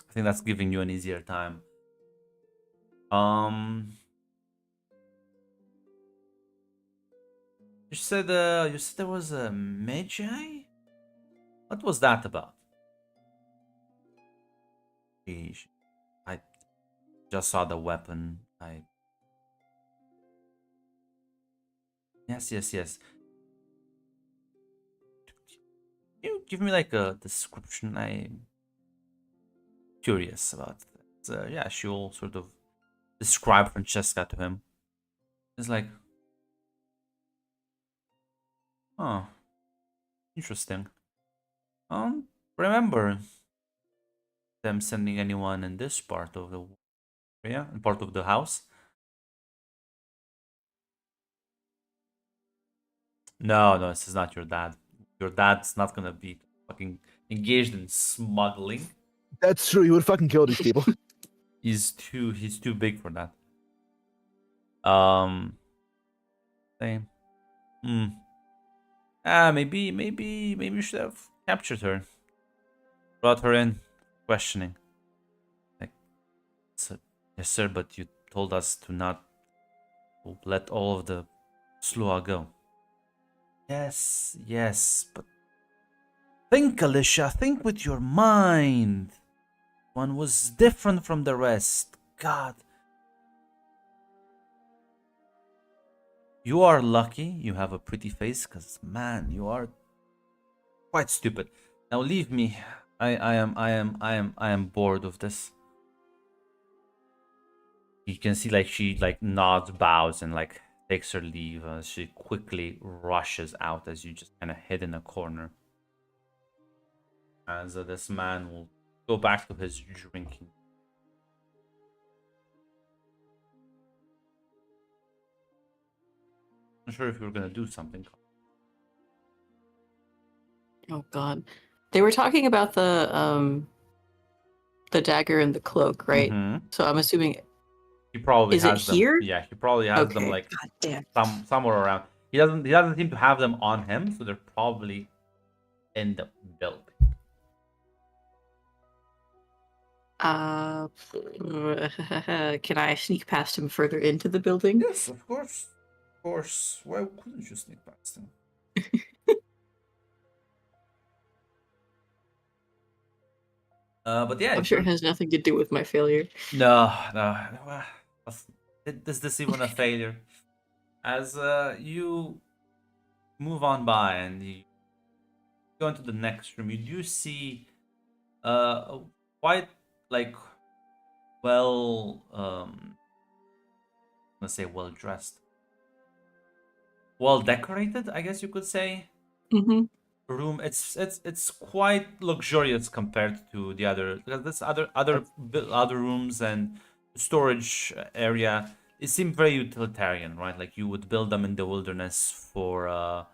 I think that's giving you an easier time. You said there was a magi? What was that about? I just saw the weapon. Yes. You give me like a description. I'm curious about that. Yeah, she will sort of describe Francesca to him. It's like, oh, interesting. Remember them sending anyone in this part of the area, part of the house? No, this is not your dad. Your dad's not gonna be fucking engaged in smuggling. That's true. You would fucking kill these people. He's too big for that. Same. Maybe you should have captured her. Brought her in, questioning. Like, yes sir, but you told us to not let all of the Slua go. Yes, but think, Alicia, think with your mind. One was different from the rest. God. You are lucky you have a pretty face, because man, you are quite stupid. Now leave me. I am bored of this. You can see like she like nods, bows, and like takes her leave. She quickly rushes out as you just kind of hid in a corner. as this man will go back to his drinking. Not sure if you were gonna do something. Oh God, they were talking about the dagger and the cloak, right? Mhm. So I'm assuming He probably Is it has them. here? Yeah, he probably has them okay. like God damn. somewhere around. He doesn't seem to have them on him, so they're probably in the building. Can I sneak past him further into the building? Yes, of course. Of course. Why couldn't you sneak past him? But yeah, I'm sure it has nothing to do with my failure. No. Is this even a failure? As you move on by and you go into the next room, you do see a quite like let's say well dressed, well decorated, I guess you could say. Mm-hmm. Room. It's quite luxurious compared to the other, because this other rooms and storage area, it seemed very utilitarian, right? Like you would build them in the wilderness for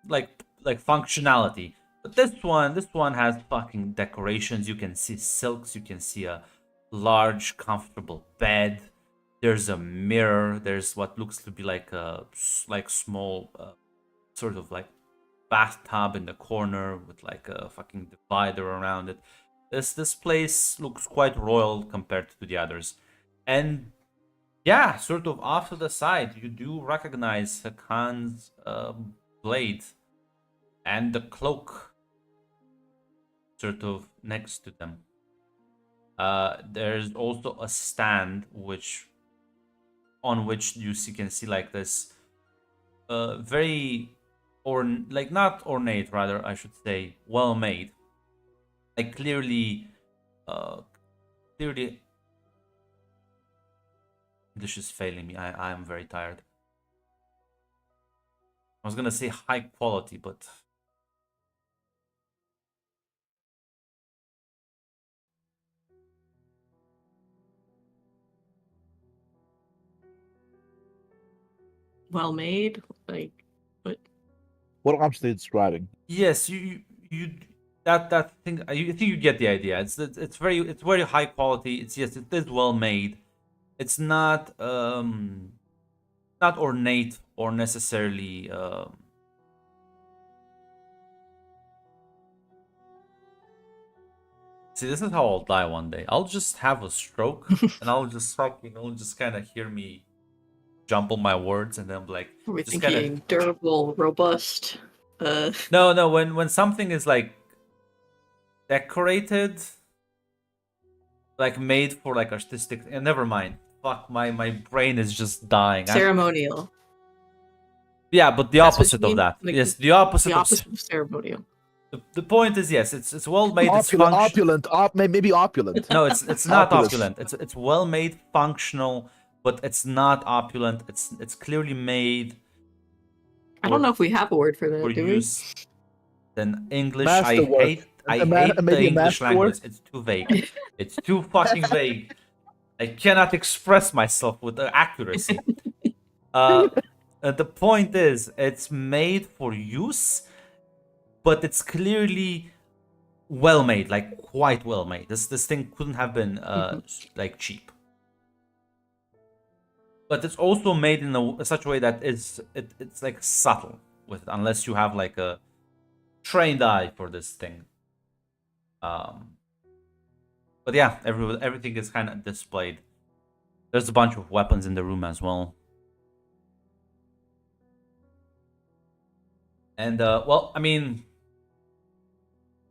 like functionality. But this one has fucking decorations. You can see silks, you can see a large comfortable bed. There's a mirror, there's what looks to be like a small sort of like bathtub in the corner with like a fucking divider around it. This place looks quite royal compared to the others. And yeah, sort of off to the side, you do recognize Hakan's blade and the cloak sort of next to them. There's also a stand on which you can see like this very or like not ornate, rather I should say well made, like clearly English is failing me. I am very tired. I was gonna say high quality, but Well made, like What option are you describing? yes, you that thing. I think you get the idea. It's very high quality. It's yes, it is well made. It's not ornate or necessarily See, this is how I'll die one day. I'll just have a stroke and I'll just just kind of hear me jumble my words, and then I'm like, we're just thinking durable, robust. No, when something is like decorated, like made for like artistic, and never mind. Fuck, my brain is just dying. Ceremonial. Yeah, but the That's what opposite you of mean? that. Like, Yes, the opposite, The opposite of ceremonial. The point is, yes, it's well made. It's Opulent, maybe opulent. No, it's not Opulous. opulent. It's well made, functional, but it's not opulent. It's clearly made. I don't know if we have a word for that, For do we? use in English. Masterwork. I hate the Maybe a English language. masterwork? It's too vague. It's too fucking vague. I cannot express myself with accuracy. The point is, it's made for use, but it's clearly well made, like quite well made. This thing couldn't have been like cheap. But it's also made in such a way that it's like subtle, with unless you have like a trained eye for this thing. But yeah, everything is kind of displayed. There's a bunch of weapons in the room as well. And well, I mean,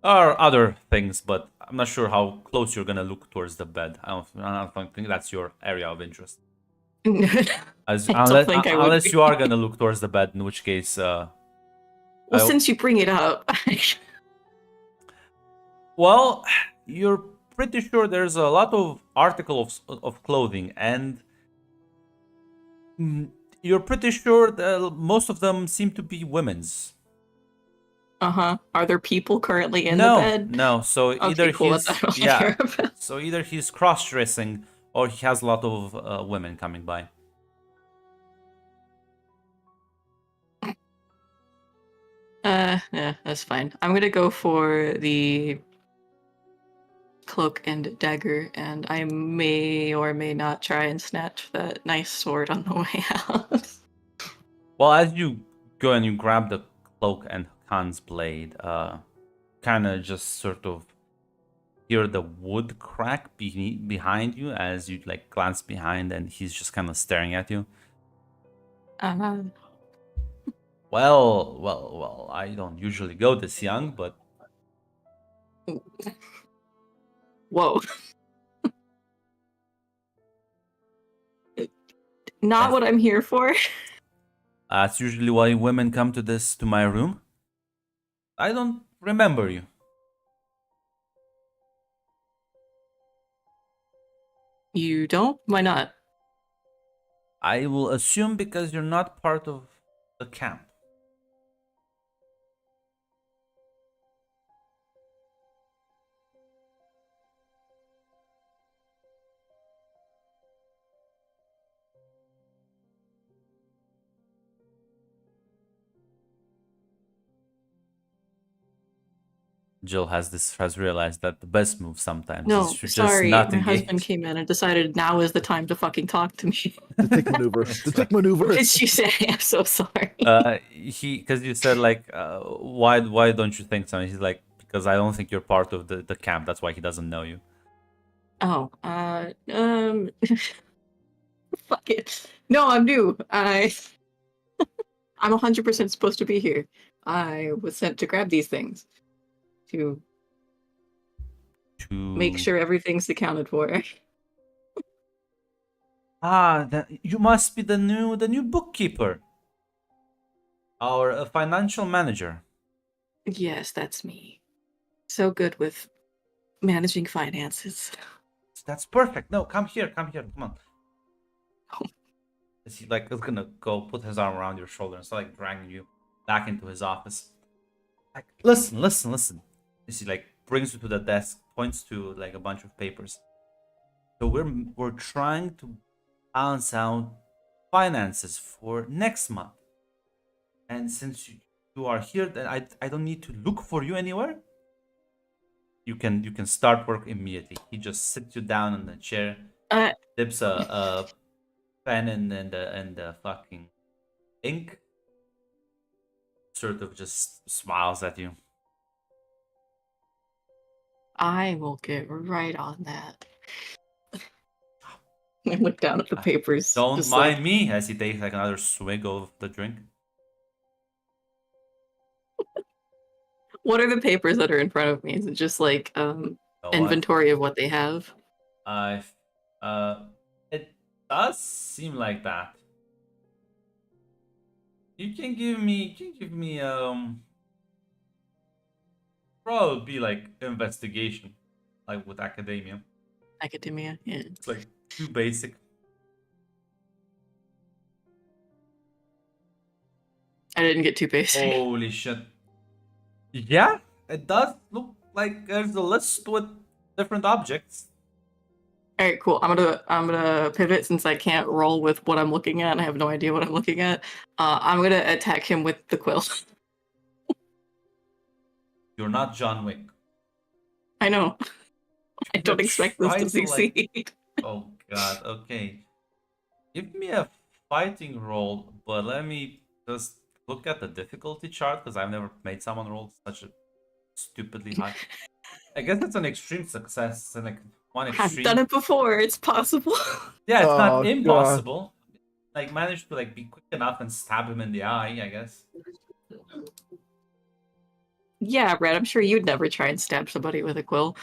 there are other things, but I'm not sure how close you're gonna look towards the bed. I don't think that's your area of interest. Unless you are gonna look towards the bed, in which case, well, since you bring it up, well, you're pretty sure there's a lot of articles of clothing, and you're pretty sure that most of them seem to be women's. Are there people currently in No, the bed? no. So either Okay, cool. he's That's all I yeah. care about. So either he's cross-dressing or he has a lot of women coming by. Yeah, that's fine. I'm gonna go for the cloak and dagger, and I may or may not try and snatch that nice sword on the way out. Well, as you go and you grab the cloak and Khan's blade, kind of just sort of hear the wood crack behind you as you like glance behind, and he's just kind of staring at you. Uh, Well. I don't usually go this young, but whoa. Not what I'm here for. that's usually why women come to my room. I don't remember you. You don't? Why not? I will assume because you're not part of the camp. Jill has realized that the best move sometimes No, is to just sorry. not My engage. husband came in and decided now is the time to fucking talk to me. The tick maneuver. The tick maneuver. What did you say? I'm so sorry. Because you said like, why don't you think so? And he's like, because I don't think you're part of the camp. That's why he doesn't know you. Oh, fuck it. No, I'm new. I'm 100% supposed to be here. I was sent to grab these things. To make sure everything's accounted for. You must be the new bookkeeper, our financial manager. Yes, that's me. So good with managing finances. That's perfect. No, come here, come on. Is he like is gonna go put his arm around your shoulder and start like dragging you back into his office? Like, listen. Is he like brings you to the desk, points to like a bunch of papers. So we're trying to balance out finances for next month. And since you are here, then I don't need to look for you anywhere. You can start work immediately. He just sits you down in the chair, dips a pen and the fucking ink, sort of just smiles at you. I will get right on that. I look down at the papers. Don't mind me as he takes like another swig of the drink. What are the papers that are in front of me? Is it just like inventory of what they have? It does seem like that. You can give me probably like investigation, like with academia. Academia, yeah. It's like too basic. I didn't get too basic. Holy shit. Yeah, it does look like there's a list with different objects. All right, cool. I'm gonna pivot since I can't roll with what I'm looking at and I have no idea what I'm looking at. I'm gonna attack him with the quill. You're not John Wick. I know. I don't expect this to Try succeed. Oh god, okay. Give me a fighting roll, but let me just look at the difficulty chart because I've never made someone roll such a stupidly high. I guess it's an extreme success and like one extreme. I've done it before. It's possible. Yeah, it's Oh, not impossible. Like managed to like be quick enough and stab him in the eye, I guess. Yeah, Brad. I'm sure you'd never try and stab somebody with a quill.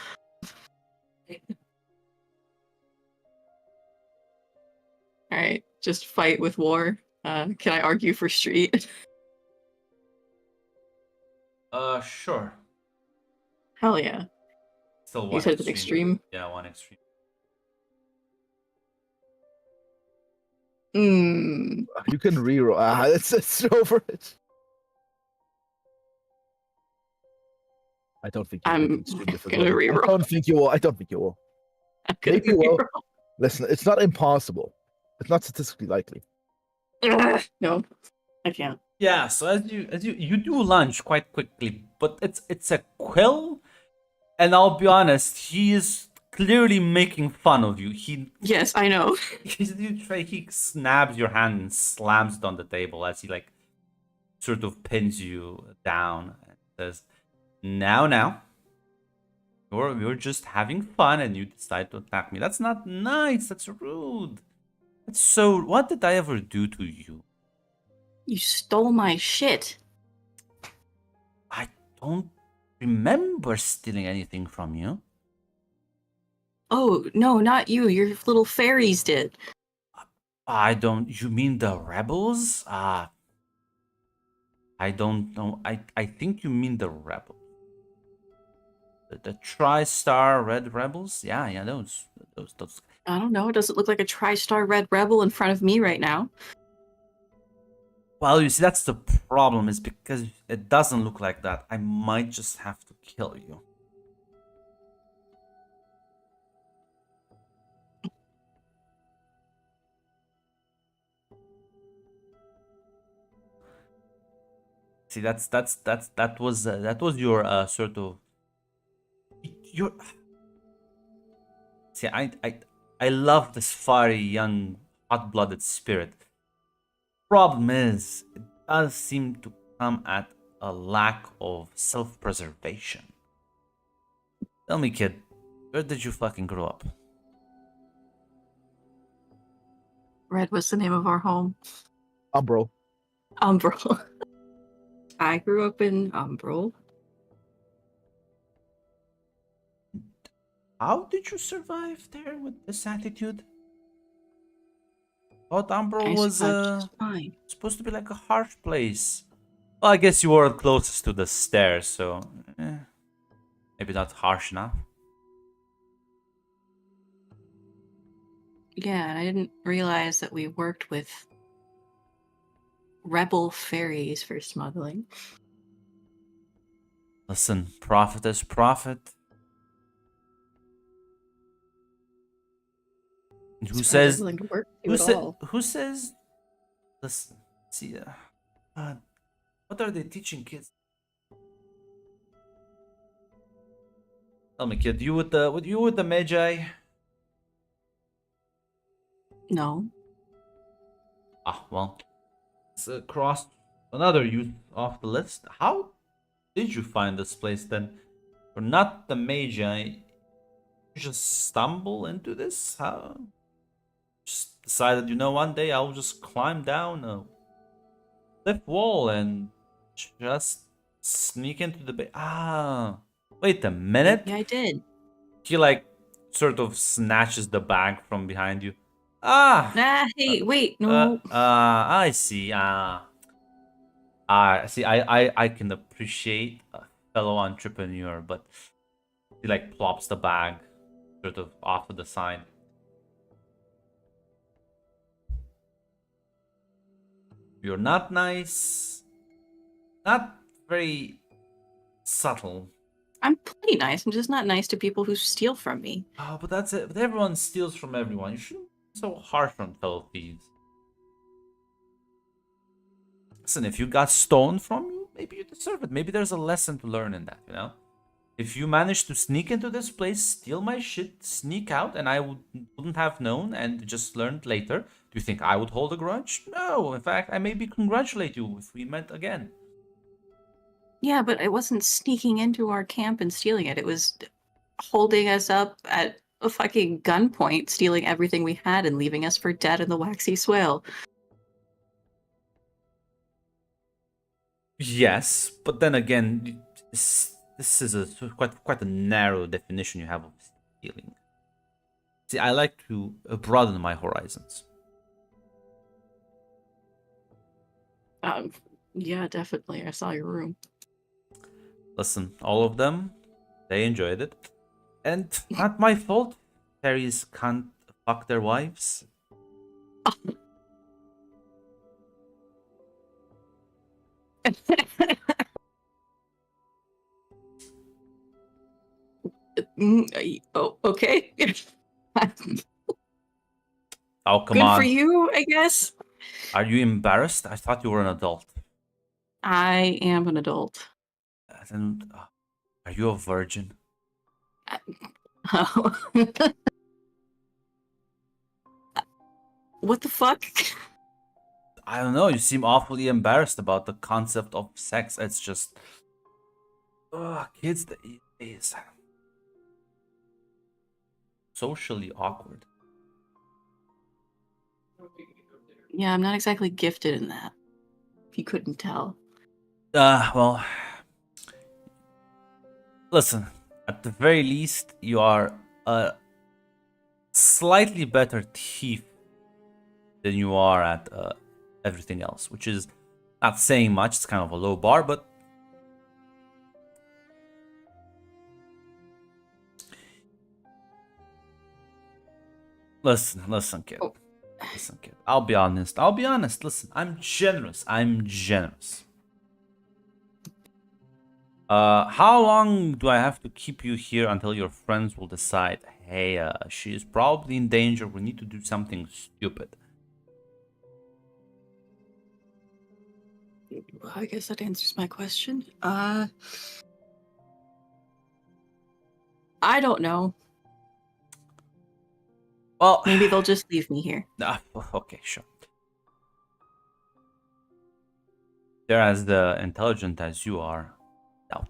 All right, just fight with war. Can I argue for street? Sure. Hell yeah. Still one You said it's an extreme? Yeah, one extreme. Hmm. You can reroll. It's over it. I don't think you'll I'm make it extremely difficult. gonna I reroll. don't think you will. I don't think you will. I'm gonna Maybe you will. reroll. Listen, it's not impossible. It's not statistically likely. No, I can't. Yeah, so as you do lunch quite quickly, but it's a quill, and I'll be honest, he is clearly making fun of you. Yes, I know. He snaps your hand and slams it on the table as he like sort of pins you down and says, Now, you're just having fun and you decide to attack me. That's not nice. That's rude. That's so. What did I ever do to you? You stole my shit. I don't remember stealing anything from you. Oh, no, not you. Your little fairies did. I don't. You mean the rebels? I don't know. I think you mean the rebels. The Tri-Star Red Rebels? Yeah, those. I don't know. It doesn't look like a tri-star red rebel in front of me right now. Well, you see, that's the problem, is because it doesn't look like that. I might just have to kill you. See, that was your sort of your. See, I love this fiery, young, hot-blooded spirit. Problem is, it does seem to come at a lack of self-preservation. Tell me, kid, where did you fucking grow up? Red was the name of our home. Umbro. Umbral. I grew up in Umbral. How did you survive there with this attitude? Thought Umbro I was survived just fine. supposed to be like a harsh place. Well, I guess you were closest to the stairs, so maybe not harsh enough. Yeah, and I didn't realize that we worked with rebel fairies for smuggling. Listen, profit is profit. Who Surprised says? they're willing to work with Who you at says? all. Who says? Listen, see, what are they teaching kids? Tell me, kid, you with the Magi? No. Well, let's cross another youth off the list. How did you find this place then? You're not the Magi. You just stumble into this? How? Just decided, one day I'll just climb down a cliff wall and just sneak into the wait a minute. Yeah, I did. He like sort of snatches the bag from behind you. Hey, wait, no. I see. See, I can appreciate a fellow entrepreneur, but he like plops the bag sort of off to the side. You're not nice, not very subtle. I'm pretty nice. I'm just not nice to people who steal from me. Oh, but that's it. But everyone steals from everyone. You shouldn't be so harsh on fellow thieves. Listen, if you got stolen from you, maybe you deserve it. Maybe there's a lesson to learn in that, If you managed to sneak into this place, steal my shit, sneak out, and I wouldn't have known and just learned later, do you think I would hold a grudge? No, in fact, I maybe congratulate you if we met again. Yeah, but it wasn't sneaking into our camp and stealing it. It was holding us up at a fucking gunpoint, stealing everything we had and leaving us for dead in the waxy swale. Yes, but then again, this is a quite a narrow definition you have of stealing. See, I like to broaden my horizons. Yeah, definitely. I saw your room. Listen, all of them, they enjoyed it. And not my fault. Fairies can't fuck their wives. Oh, okay. Oh, come Good for on. you, I guess. Are you embarrassed? I thought you were an adult. I am an adult. Then, are you a virgin? What the fuck? I don't know. You seem awfully embarrassed about the concept of sex. It's just, kids these days, socially awkward. Yeah, I'm not exactly gifted in that. If you couldn't tell. Well, listen. At the very least, you are a slightly better thief than you are at everything else, which is not saying much. It's kind of a low bar, but listen, kid. Oh. Listen, kid. I'll be honest. Listen, I'm generous. How long do I have to keep you here until your friends will decide, hey, she is probably in danger. We need to do something stupid. Well, I guess that answers my question. I don't know. Well, Maybe they'll just leave me here. okay, sure. They're as intelligent as you are. Doubt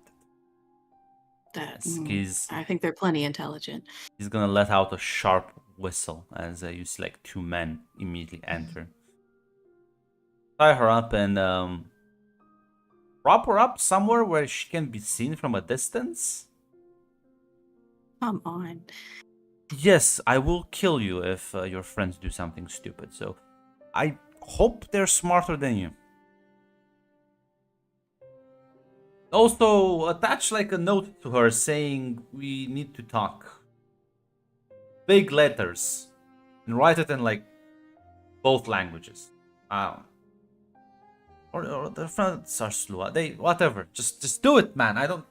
it. I think they're plenty intelligent. He's gonna let out a sharp whistle as you see like two men immediately enter. Tie her up and prop her up somewhere where she can be seen from a distance. Come on. Yes, I will kill you if your friends do something stupid. So I hope they're smarter than you. Also, attach like a note to her saying we need to talk. Big letters. And write it in like both languages. Or the friends are slow. Whatever. Just do it, man. I don't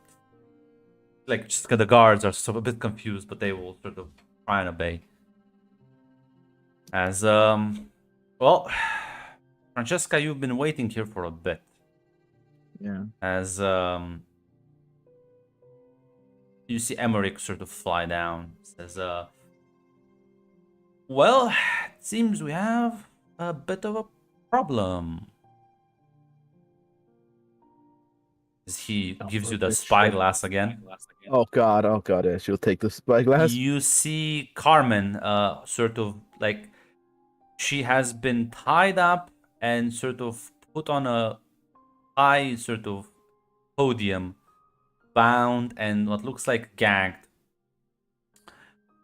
like just the guards are a bit confused, but they will sort of try and obey. As well, Francesca, you've been waiting here for a bit. Yeah. As you see Emmerich sort of fly down. Says, well, it seems we have a bit of a problem. As he gives you the spyglass again. Oh god, yeah, she'll take the spyglass. You see Carmen sort of like she has been tied up and sort of put on a high sort of podium, bound and what looks like gagged,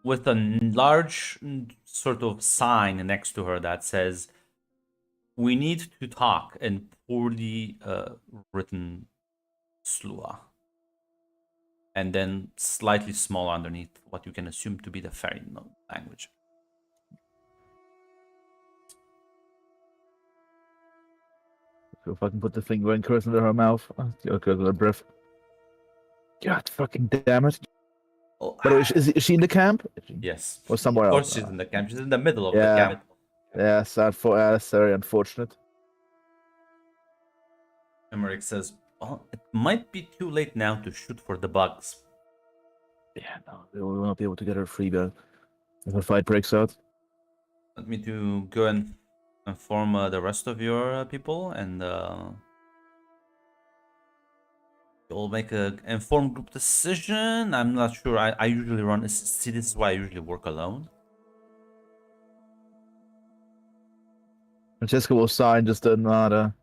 with a large sort of sign next to her that says, "We need to talk," in poorly written Slua. And then slightly small underneath what you can assume to be the fairy language. So if I can put the finger and curse into her mouth. Okay, her breath. God fucking damn it. Oh, By the way, is she in the camp? yes. Or somewhere Of else? course she's in the camp. She's in the middle of Yeah. the camp. Yeah, sad for that's very unfortunate. Emmerich says, well, it might be too late now to shoot for the bugs. Yeah, no, we will not be able to get her free back if a fight breaks out. Want me to go and inform the rest of your people, and you'll make an informed group decision? I'm not sure. I usually run. See, this is why I usually work alone. Francesca will sign just a nada.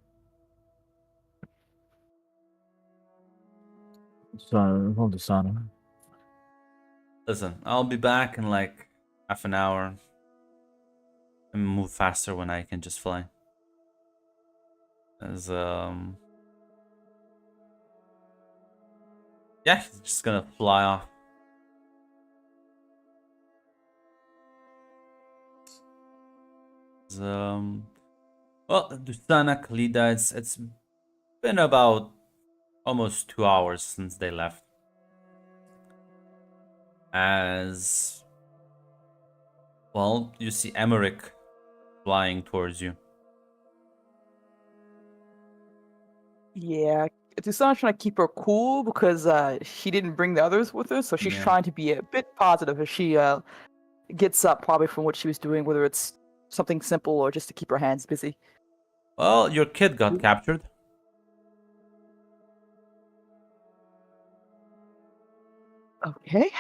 Hold the sign. Listen, I'll be back in like half an hour. And move faster when I can just fly. As yeah, he's just gonna fly off. As, well, Dustana, Khalida, it's been about almost 2 hours since they left. as well, you see Emmerich flying towards you. Yeah, Dusan's trying to keep her cool because she didn't bring the others with her, so she's Yeah. trying to be a bit positive as she gets up probably from what she was doing, whether it's something simple or just to keep her hands busy. Well, your kid got captured. Okay.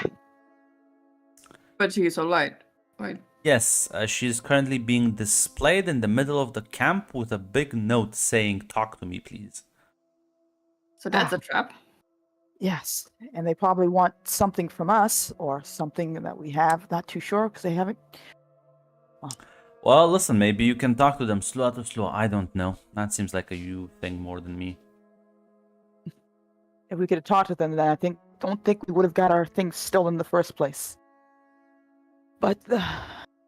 But she is alright, right? Yes, she's currently being displayed in the middle of the camp with a big note saying, "Talk to me, please." So that's a trap. Yes, and they probably want something from us or something that we have. Not too sure because they haven't. Well, listen, maybe you can talk to them slow to slow. I don't know. That seems like a you thing more than me. If we could have talked to them, then don't think we would have got our things stolen in the first place. But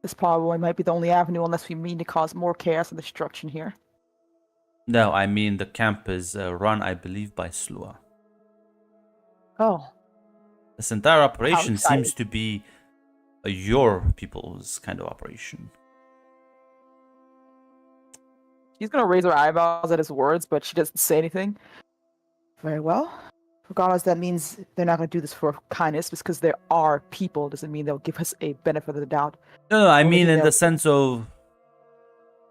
this probably might be the only avenue unless we mean to cause more chaos and destruction here. No, I mean the camp is run, I believe, by Slua. Oh, This entire operation exciting. seems to be your people's kind of operation. She's gonna raise her eyebrows at his words, but she doesn't say anything. Very well. Regardless, that means they're not gonna do this for kindness, just because there are people doesn't mean they'll give us a benefit of the doubt. No, I Only mean thing in the they'll- sense of,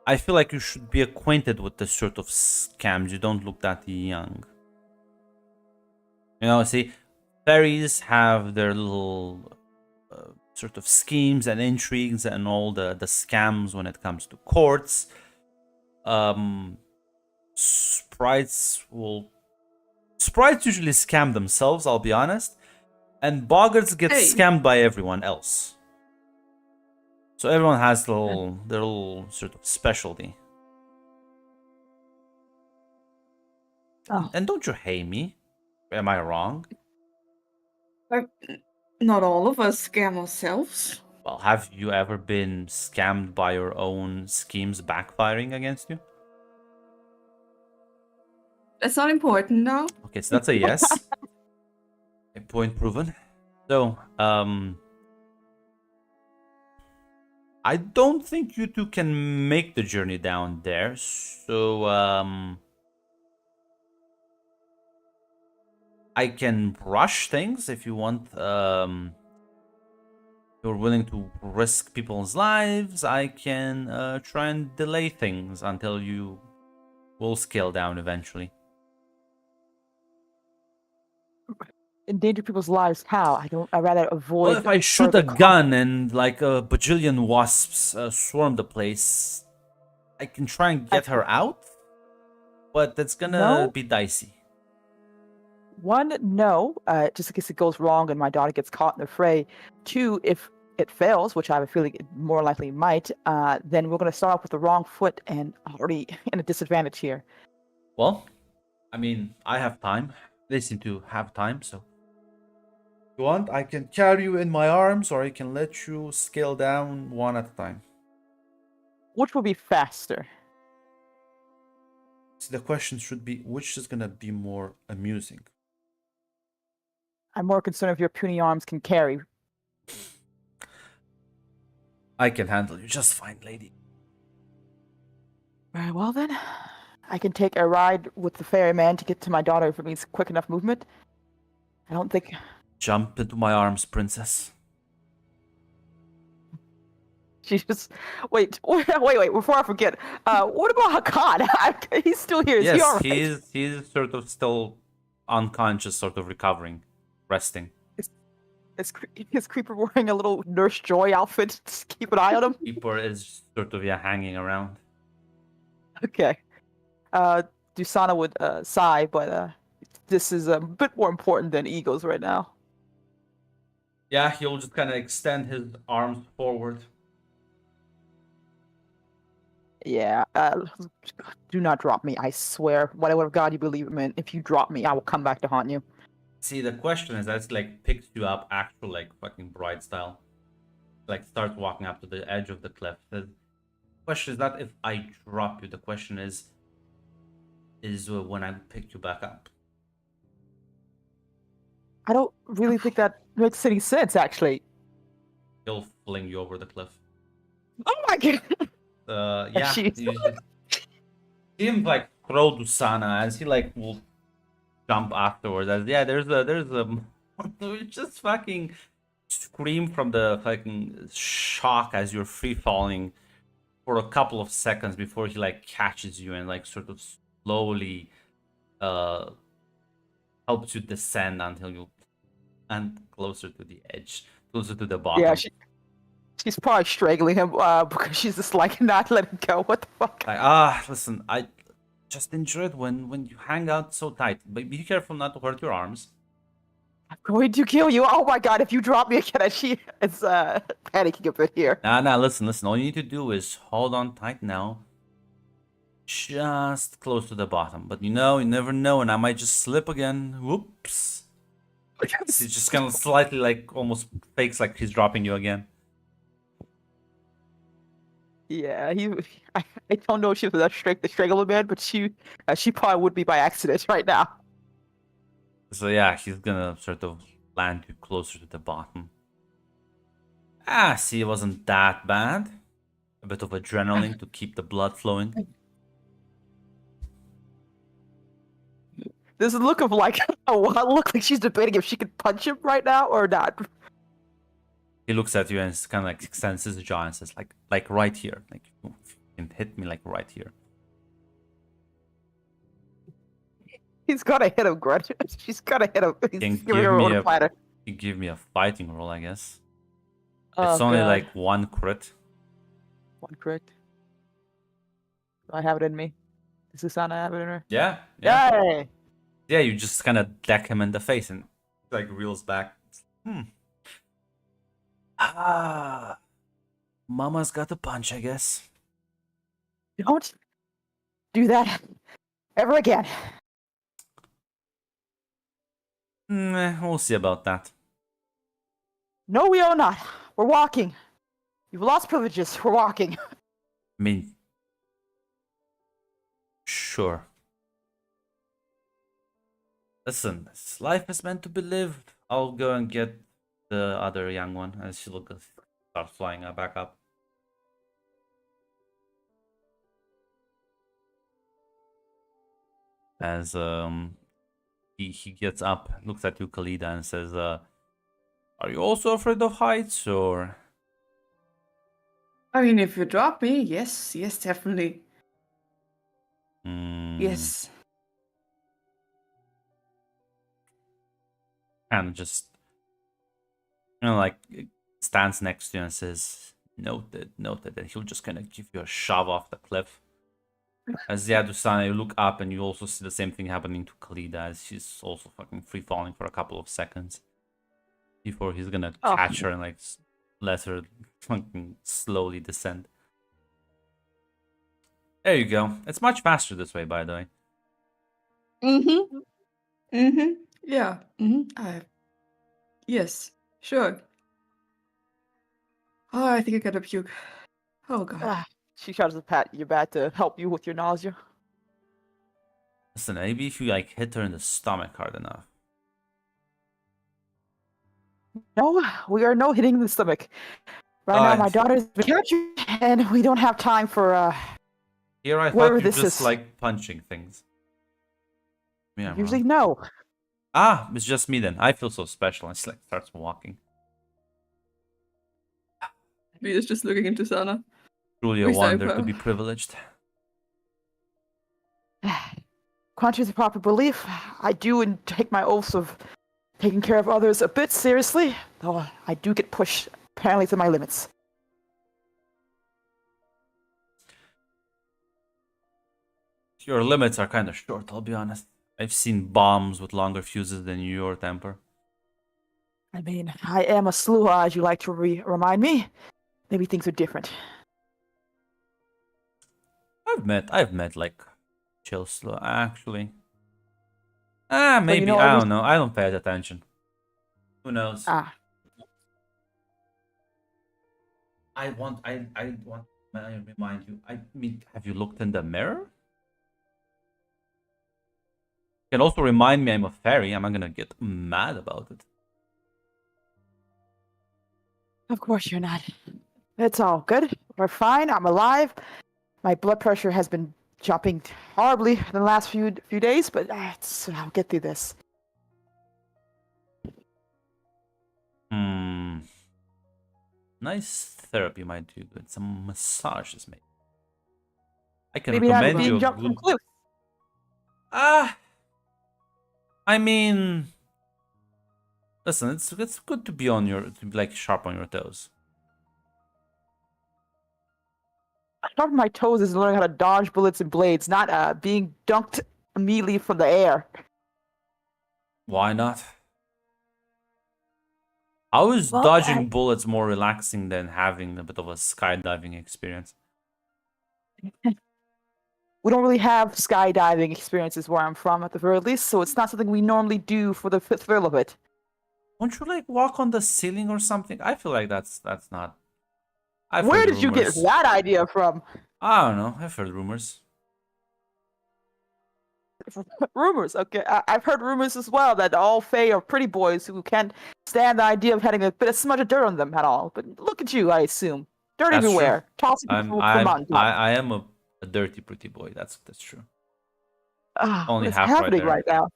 I feel like you should be acquainted with this sort of scams. You don't look that young. You know, see, fairies have their little sort of schemes and intrigues and all the scams when it comes to courts. Sprites usually scam themselves, I'll be honest, and boggarts get Hey. scammed by everyone else. So everyone has their little sort of specialty. Oh. And don't you hate me? Am I wrong? Not all of us scam ourselves. Well, have you ever been scammed by your own schemes backfiring against you? That's not important now. Okay, so that's a yes. A point proven. So, I don't think you two can make the journey down there. So, I can rush things if you want. You're willing to risk people's lives. I can try and delay things until you will scale down eventually. Endanger people's lives? How? I'd rather avoid. Well, if I shoot further a gun and like a bajillion wasps swarm the place, I can try and get her out, but that's gonna No. be dicey. One, no, just in case it goes wrong and my daughter gets caught in the fray. Two, if it fails, which I have a feeling it more likely might, then we're going to start off with the wrong foot and already in a disadvantage here. Well, I mean, I have time. They seem to have time, so. If you want, I can carry you in my arms, or I can let you scale down one at a time. Which will be faster? So the question should be, which is gonna be more amusing? I'm more concerned if your puny arms can carry. I can handle you just fine, lady. Very well then. I can take a ride with the ferryman to get to my daughter if it means quick enough movement. I don't think... Jump into my arms, princess. She just... Wait, before I forget. What about Hakan? He's still here. Is he Yes, alright? he's sort of still unconscious, sort of recovering, resting. Is Creeper wearing a little Nurse Joy outfit? Just keep an eye on him. Keeper is sort of hanging around. Okay. Dusana would sigh, but this is a bit more important than egos right now. Yeah, he'll just kind of extend his arms forward. Yeah. Do not drop me. I swear, whatever God you believe in, if you drop me, I will come back to haunt you. See, the question is, that's like picks you up, actual like fucking bride style. Like starts walking up to the edge of the cliff. The question is not if I drop you. The question is when I pick you back up. I don't really think that makes any sense, actually. He'll fling you over the cliff. Oh my god! Yeah. Jeez. You see him like throw Dusana as he like will jump afterwards. As yeah, there's a just fucking scream from the fucking shock as you're free falling for a couple of seconds before he like catches you and like sort of slowly helps you descend until you and closer to the edge, closer to the bottom. Yeah, she's probably strangling him because she's just like not letting go. What the fuck? Like listen, I just enjoy it when you hang out so tight, but be careful not to hurt your arms. I'm going to kill you. Oh my god, if you drop me again, it's panicking a bit here. Nah, listen. All you need to do is hold on tight now. Just close to the bottom. But you never know, and I might just slip again. Whoops. He's just kind of slightly like almost fakes like he's dropping you again. Yeah, I don't know if she was that the strangler man, but she probably would be by accident right now. So yeah, he's gonna sort of land you closer to the bottom. See, it wasn't that bad. A bit of adrenaline to keep the blood flowing. There's a look of like look like she's debating if she could punch him right now or not. He looks at you and kind of like extends his jaw and says, like right here, like you can hit me like right here. He's gotta hit him, Grunt. She's gotta hit him. He's Can giving her a fighter. you give me a fighting roll, I guess. Oh, It's only God. like one crit. One crit. Do I have it in me? Does Susanna have it in her? Yeah. Yay! Yeah, you just kind of deck him in the face and like reels back. Mama's got a punch, I guess. Don't do that ever again. We'll see about that. No, we are not. We're walking. You've lost privileges. We're walking. I mean, sure. Listen, this life is meant to be lived. I'll go and get the other young one as she starts flying back up. As he gets up, looks at you, Khalida, and says, "Are you also afraid of heights, or?" I mean, if you drop me, yes, definitely. Mm, Yes. kind of just, like stands next to you and says, "Noted," and he'll just kind of give you a shove off the cliff. As Yadusana, you look up and you also see the same thing happening to Khalida as she's also fucking free falling for a couple of seconds before he's gonna catch her and like let her fucking slowly descend. There you go. It's much faster this way, by the way. Yeah. Yes. Sure. Oh, I think I gotta puke. Oh god. She tries to pat your back to help you with your nausea. Listen, maybe if you like hit her in the stomach hard enough. No, we are no hitting the stomach. Right now, my daughter's been captured, and we don't have time for Here I wherever thought you this just is. like punching things. Yeah, Usually, no. it's just me then. I feel so special. And she like starts walking. Rita's just looking into Sana. Truly a We save wonder to her. be privileged. Contrary to proper belief, I do and take my oaths of taking care of others a bit seriously, though I do get pushed apparently to my limits. Your limits are kind of short, I'll be honest. I've seen bombs with longer fuses than your temper. I mean, I am a sluha, as you like to remind me. Maybe things are different. I've met like chill slow actually. Maybe know, I don't know. I don't pay attention. Who knows? I want to remind you. I mean, have you looked in the mirror? You can also remind me I'm a fairy. I'm not gonna get mad about it. Of course you're not. It's all good. We're fine. I'm alive. My blood pressure has been jumping horribly in the last few days, but I'll get through this. Nice therapy might do good. Some massages, maybe. I can Maybe not recommend you being a jumped from good. cliffs. I mean, listen, it's good to be sharp on your toes. Sharp my toes is learning how to dodge bullets and blades, not being dunked immediately from the air. Why not? How is Well, dodging bullets more relaxing than having a bit of a skydiving experience? We don't really have skydiving experiences where I'm from, at the very least, so it's not something we normally do for the thrill of it. Won't you walk on the ceiling or something? I feel like that's not. I've Where heard did you get rumors. that idea from? I don't know. I've heard rumors. Rumors, okay. I've heard rumors as well that all Fae are pretty boys who can't stand the idea of having a bit of smudge of dirt on them at all. But look at you, I assume. Dirt That's true. everywhere. Tossing from mountains. I am a dirty, pretty boy. That's true. Only What's half happening right there. right now?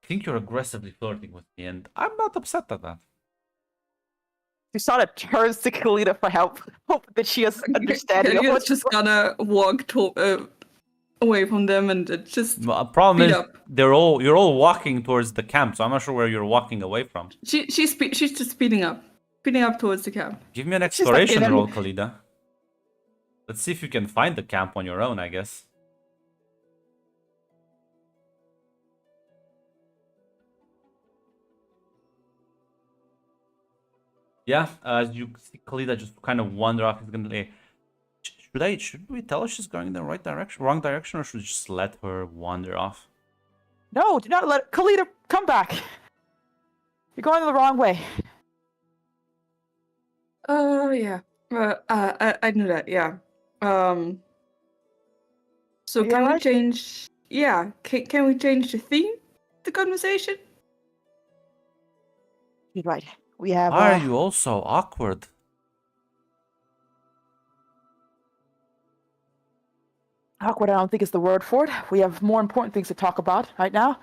I think you're aggressively flirting with me, and I'm not upset at that. She sort of turns to Kalita for help, hoping that she has understanding of Kalita's what's just gonna walk away from them and just Problem speed is, up. you're all walking towards the camp, so I'm not sure where you're walking away from. She's just speeding up towards the camp. Give me an She's like, exploration "Okay, roll, Khalida. Let's see if you can find the camp on your own, I guess. Yeah, you see Khalida just kind of wander off. He's gonna say, should we tell her she's going in the wrong direction, or should we just let her wander off? No, do not let Kalita come back. You're going the wrong way. Yeah. I knew that. Yeah. So Yeah, can we right? change? Yeah. Can we change the theme, the conversation? You're right. We have. Why are you all so awkward? Awkward, I don't think is the word for it. We have more important things to talk about right now.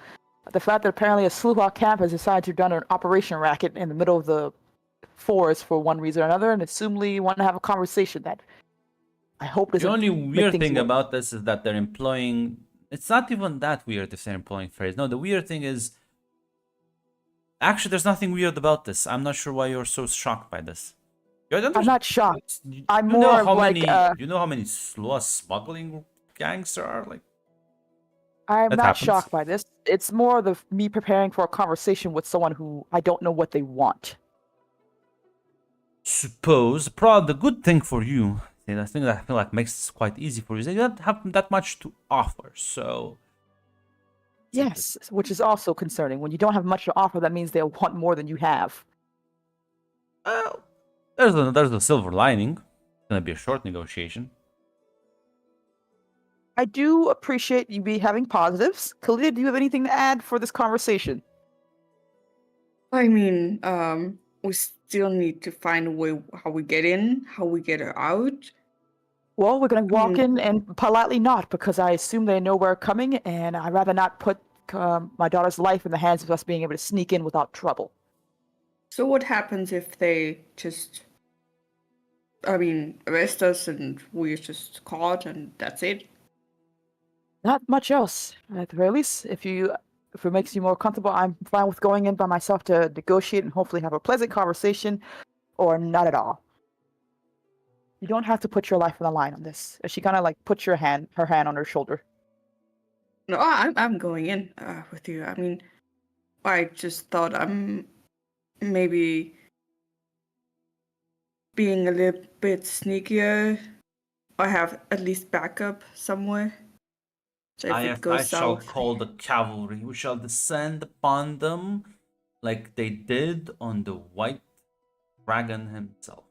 The fact that apparently a Sluha camp has decided to run an operation racket in the middle of the forest for one reason or another, and assumedly want to have a conversation that I hope doesn't. The only make weird things thing worse. about this is that they're employing. It's not even that weird if they're employing phrase. No, the weird thing is. Actually, there's nothing weird about this. I'm not sure why you're so shocked by this. I'm not shocked. I'm you know more how like. you know how many Sluha smuggling gangs there are? Like. I'm That not happens. shocked by this. It's more me preparing for a conversation with someone who I don't know what they want. Suppose, the good thing for you, and I think that I feel like makes this quite easy for you, is that you don't have that much to offer. So. Yes, which is also concerning. When you don't have much to offer, that means they'll want more than you have. Well, there's a silver lining. It's gonna be a short negotiation. I do appreciate you having positives. Khalid, do you have anything to add for this conversation? I mean, we still need to find a way how we get in, how we get her out. Well, we're going to walk Mm. in and politely not, because I assume they know we're coming, and I'd rather not put my daughter's life in the hands of us being able to sneak in without trouble. So what happens if they just, arrest us and we're just caught and that's it? Not much else, at the very least. If it makes you more comfortable, I'm fine with going in by myself to negotiate and hopefully have a pleasant conversation, or not at all. You don't have to put your life on the line on this. She kind of puts her hand on her shoulder. No, I'm going in with you. I mean, I just thought I'm maybe being a little bit sneakier. I have at least backup somewhere. So if it goes I shall south, call the cavalry. We shall descend upon them like they did on the white dragon himself.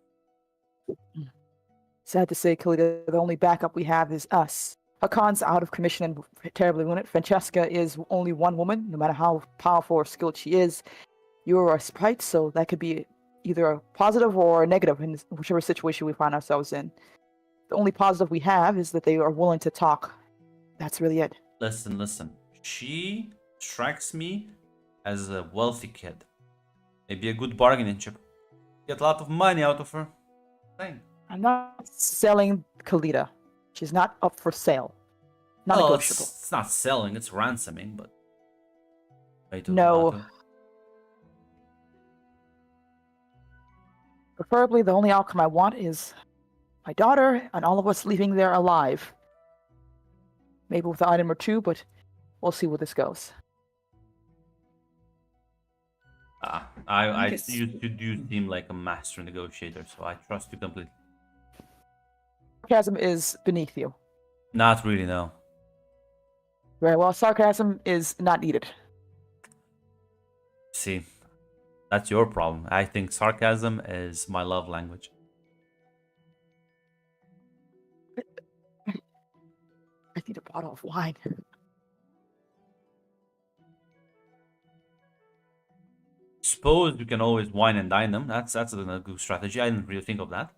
Sad to say, Kalita, the only backup we have is us. Hakan's out of commission and terribly wounded. Francesca is only one woman, no matter how powerful or skilled she is. You're a sprite, so that could be either a positive or a negative in whichever situation we find ourselves in. The only positive we have is that they are willing to talk. That's really it. Listen. She strikes me as a wealthy kid. Maybe a good bargaining chip. Get a lot of money out of her. Thing. I'm not selling Kalita. She's not up for sale. Not Well, negotiable. it's not selling, it's ransoming, but... No. Tomato. Preferably, the only outcome I want is my daughter and all of us leaving there alive. Maybe with an item or two, but we'll see where this goes. You do seem like a master negotiator, so I trust you completely. Sarcasm is beneath you. Not really, no. Very well, sarcasm is not needed. See, that's your problem. I think sarcasm is my love language. I need a bottle of wine. Suppose you can always wine and dine them. That's a good strategy. I didn't really think of that.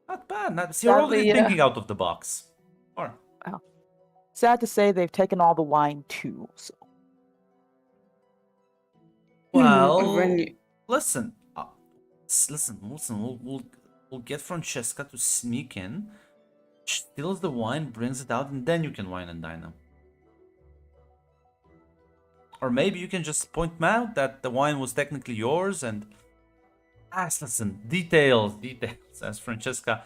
Not bad. See, you're already Sadly, thinking out of the box. Or Sad to say, they've taken all the wine too. So. well, When you- listen. Listen. We'll get Francesca to sneak in. She steals the wine, brings it out, and then you can wine and dine them. Or maybe you can just point out that the wine was technically yours and... listen, details, as Francesca.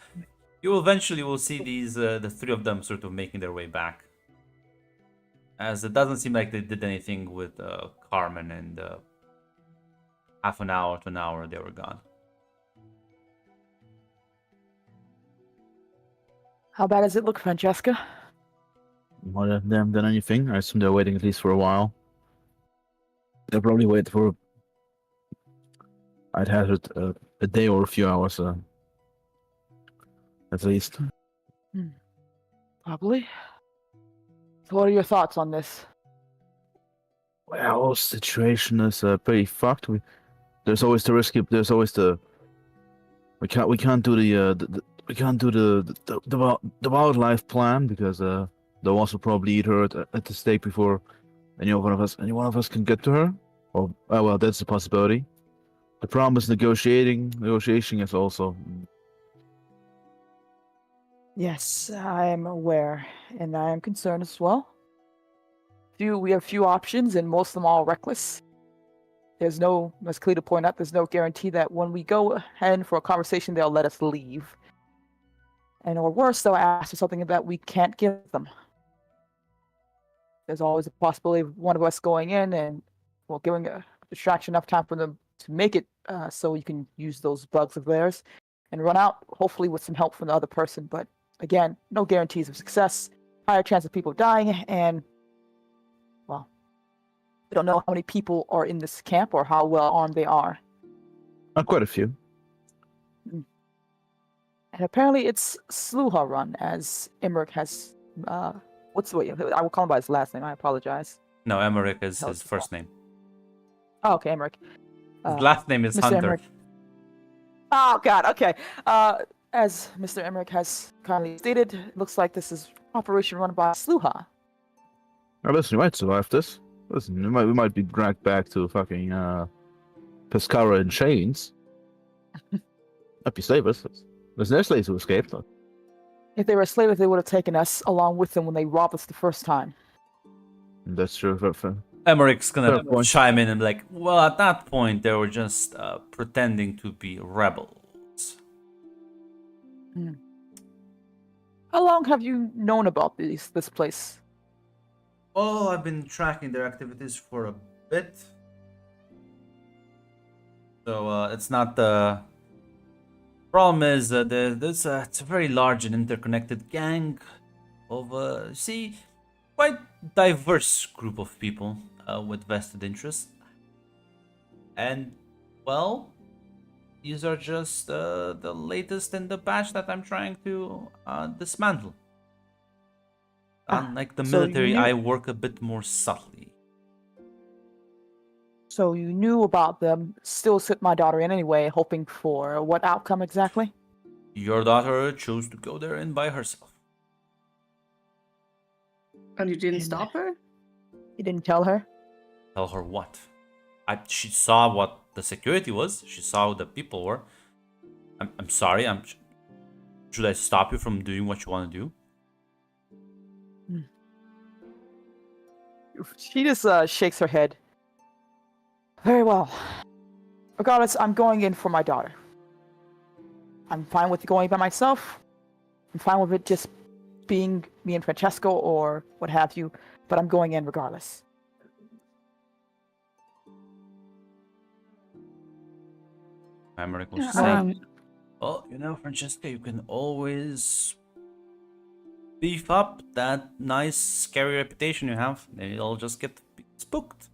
You eventually will see these, the three of them sort of making their way back. As it doesn't seem like they did anything with Carmen, and half an hour to an hour they were gone. How bad does it look, Francesca? Might have them done anything. I assume they're waiting at least for a while. They'll probably wait for... I'd hazard a day or a few hours, at least. Probably. So what are your thoughts on this? Well, situation is pretty fucked. There's always the risky. There's always the. We can't do the wildlife plan because they'll also probably eat her at the stake before any one of us can get to her. Or well, that's a possibility. The problem is negotiating is also. Yes, I am aware, and I am concerned as well. We have few options, and most of them are reckless. There's no, as Kalita pointed out, there's no guarantee that when we go ahead for a conversation, they'll let us leave. And or worse, they'll ask for something that we can't give them. There's always a possibility of one of us going in and, well, giving a distraction enough time for them to make it so you can use those bugs of theirs and run out, hopefully with some help from the other person. But again, no guarantees of success, higher chance of people dying, and, well, we don't know how many people are in this camp or how well armed they are. Quite a few. And apparently it's Sluha run, as Emmerich has, what's the way, I will call him by his last name, I apologize. No, Emmerich is his first name. Oh, okay, Emmerich. His last name is Mr. Hunter. Emmerich. Oh, God, okay. As Mr. Emmerich has kindly stated, it looks like this is operation run by Sluha. Now listen, we might survive this. Listen, we might be dragged back to fucking Pescara in chains. That'd be slavers. There's no slaves who escaped. If they were slavers, they would have taken us along with them when they robbed us the first time. That's true. Emmerich's gonna Fair point. chime in and be like, well, at that point, they were just pretending to be rebels. How long have you known about this place? Oh, I've been tracking their activities for a bit. So it's not the... Problem is that it's a very large and interconnected gang of, quite diverse group of people with vested interests. And, well, these are just the latest in the batch that I'm trying to dismantle. Unlike the so military, you- I work a bit more subtly. So you knew about them, still sent my daughter in anyway, hoping for what outcome exactly? Your daughter chose to go there in by herself. And you didn't And- stop her? You didn't tell her? Tell her what? She saw what the security was. She saw who the people were. I'm sorry. Should I stop you from doing what you want to do? She just shakes her head. Very well. Regardless, I'm going in for my daughter. I'm fine with going by myself. I'm fine with it just being me and Francesco or what have you, but I'm going in regardless. Emmerich was Yeah, saying, well, Francesca, you can always beef up that nice, scary reputation you have. Maybe you'll just get spooked.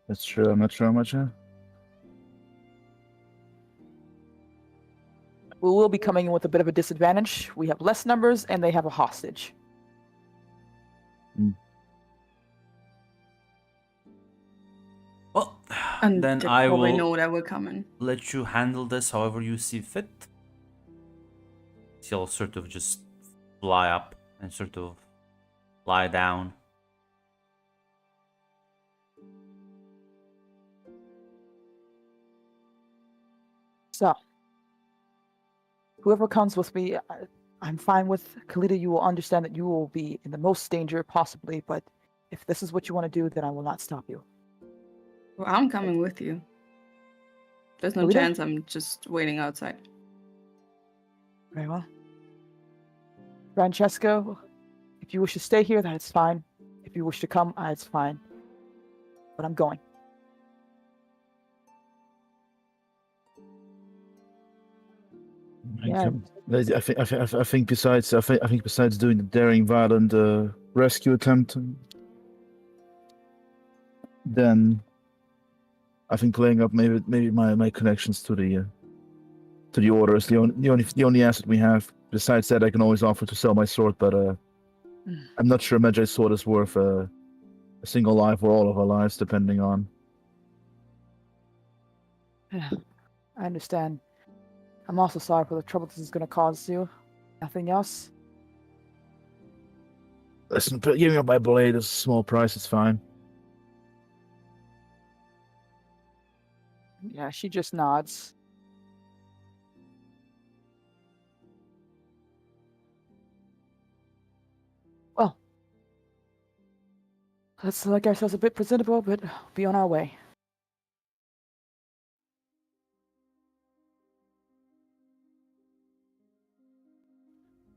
That's true. I'm not sure how much. We will be coming in with a bit of a disadvantage. We have less numbers and they have a hostage. Well, And then they I probably will know that we're coming. let you handle this however you see fit. He'll sort of just fly up and sort of lie down. So, whoever comes with me, I'm fine with. Kalita, you will understand that you will be in the most danger possibly, but if this is what you want to do, then I will not stop you. Well, I'm coming with you. There's no Kalita? chance I'm just waiting outside. Very well. Francesco, if you wish to stay here, that's fine. If you wish to come, it's fine. But I'm going. Yeah. I think besides doing the daring, violent rescue attempt, then I think playing up maybe my connections to the order is the only asset we have. Besides that, I can always offer to sell my sword, but I'm not sure Magi's sword is worth a single life or all of our lives, depending on. Yeah, I understand. I'm also sorry for the trouble this is going to cause you. Nothing else? Listen, giving up my blade is a small price. It's fine. Yeah, she just nods. Well, let's make ourselves a bit presentable, but be on our way.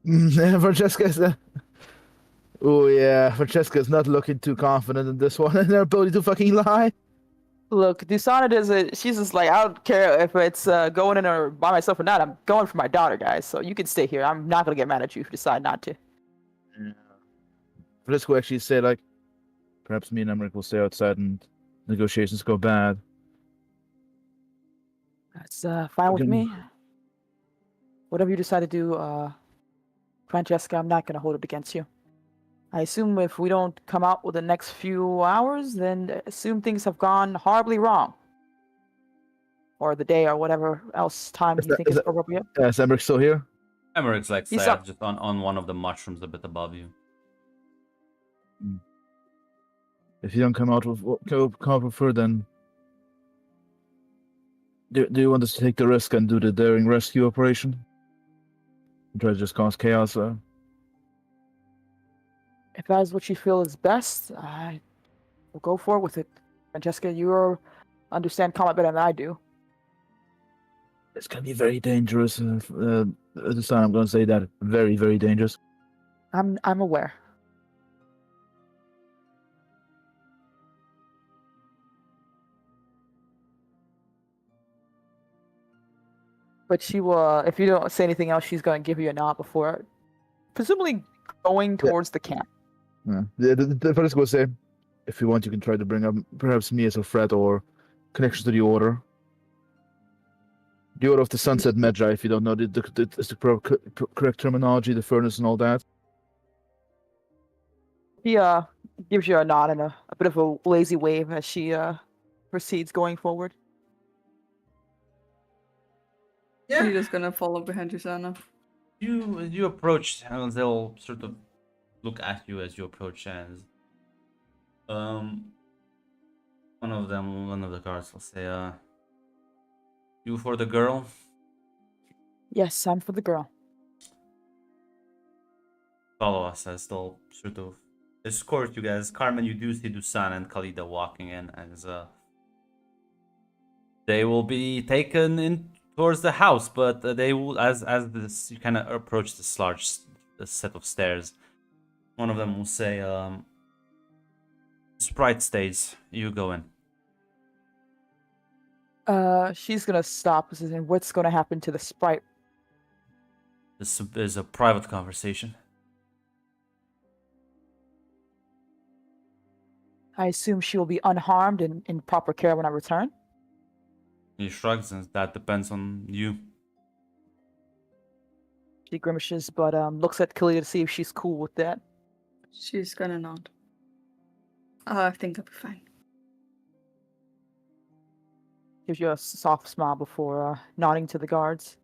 Francesca's. Oh yeah, Francesca's not looking too confident in this one and her ability to fucking lie. Look, Dusana doesn't. She's just like, I don't care if it's going in or by myself or not. I'm going for my daughter, guys. So you can stay here. I'm not gonna get mad at you if you decide not to. Francesco actually say like, perhaps me and Emmerich will stay outside and negotiations go bad. That's fine with Okay. me. Whatever you decide to do, Francesca, I'm not gonna hold it against you. I assume if we don't come out within the next few hours, then assume things have gone horribly wrong. Or the day or whatever else time Is you that- think is is that- appropriate. Is Emmerich still here? Emmerich's like He's say, up. just on one of the mushrooms a bit above you. If you don't come out with her, then do you want us to take the risk and do the daring rescue operation? And try to just cause chaos? If that is what you feel is best, I will go forward with it. Francesca, you understand combat better than I do. It's gonna be very dangerous. This time I'm gonna say that very, very dangerous. I'm aware. But she will, if you don't say anything else, she's going to give you a nod before, presumably going towards the camp. Yeah. The first will say, if you want, you can try to bring up perhaps me as a threat or connection to the order. The Order of the Sunset Magi, if you don't know the correct terminology, the furnace and all that. He Gives you a nod and a bit of a lazy wave as she proceeds going forward. Anita's gonna follow behind Susanna. You approach, and they'll sort of look at you as you approach, and one of the guards will say, you for the girl? Yes, I'm for the girl. Follow us as they'll sort of escort you guys. Carmen, you do see Dusan and Khalida walking in, as they will be taken in towards the house, but they will, as this you kind of approach this large set of stairs, one of them will say, Sprite stays, you go in. She's gonna stop and say, what's gonna happen to the sprite? This is a private conversation. I assume she will be unharmed and in proper care when I return. He shrugs, and that depends on you. She grimaces, but looks at Kalia to see if she's cool with that. She's gonna nod. I think I'll be fine. Gives you a soft smile before nodding to the guards.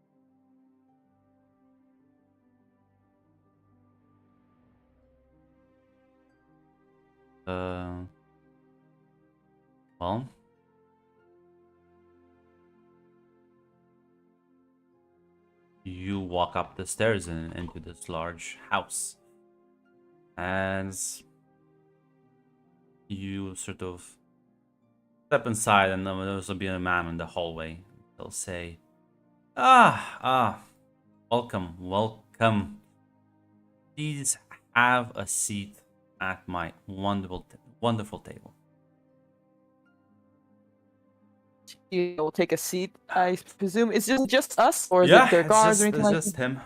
Well, you walk up the stairs and into this large house, as you sort of step inside, and there'll be a man in the hallway. They'll say, welcome, welcome. Please have a seat at my wonderful table. You'll take a seat, I presume. Is this just us, or is Yeah, it their it's guards or anything like just that? him.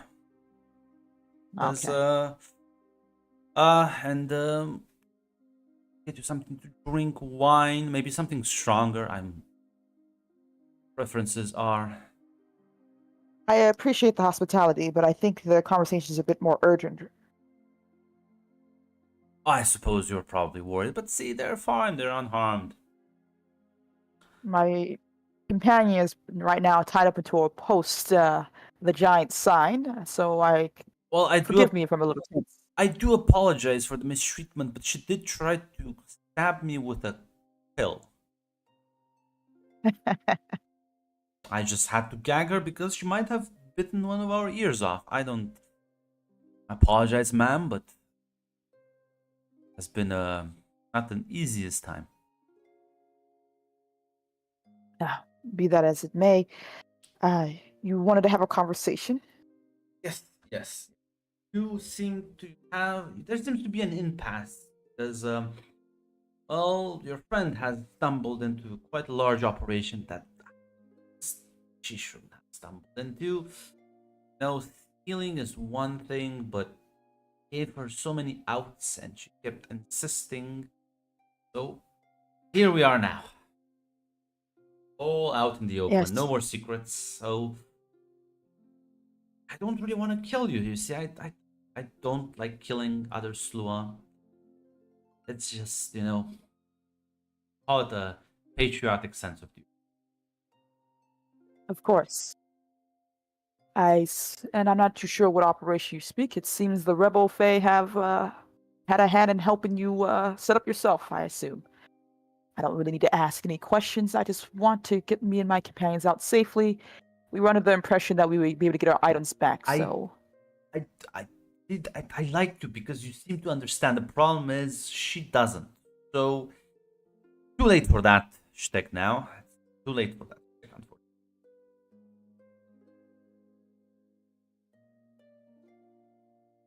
There's, Okay. and get you something to drink, wine, maybe something stronger. Preferences are. I appreciate the hospitality, but I think the conversation is a bit more urgent. I suppose you're probably worried, but see, they're fine. They're unharmed. My companion is right now tied up into a post, the giant sign, so Well, forgive me if I'm a little tense. I do apologize for the mistreatment, but she did try to stab me with a pill. I just had to gag her because she might have bitten one of our ears off. I apologize, ma'am, but it's been not an easiest time. Be that as it may, you wanted to have a conversation? Yes. There seems to be an impasse because, well, your friend has stumbled into quite a large operation that she shouldn't have stumbled into. Stealing is one thing, but gave her so many outs and she kept insisting. So, here we are now. All out in the open, Yes. no more secrets. So, I don't really want to kill you. You see, I don't like killing other Slua. It's just, call it a patriotic sense of duty. Of course. And I'm not too sure what operation you speak. It seems the rebel Fae have had a hand in helping you set up yourself, I assume. I don't really need to ask any questions. I just want to get me and my companions out safely. We were under the impression that we would be able to get our items back, so... I like to because you seem to understand. The problem is she doesn't. So, too late for that shtick now. Too late for that shtick, unfortunately.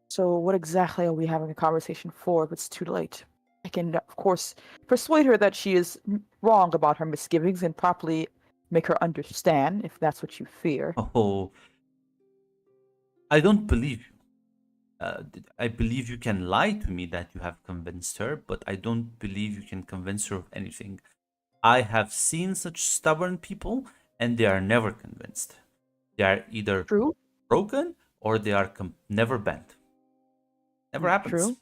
So what exactly are we having a conversation for if it's too late? I can, of course, persuade her that she is wrong about her misgivings and properly make her understand, if that's what you fear. Oh, I don't believe you. I believe you can lie to me that you have convinced her, but I don't believe you can convince her of anything. I have seen such stubborn people, and they are never convinced. They are either True. broken or they are never bent. Never happens. True.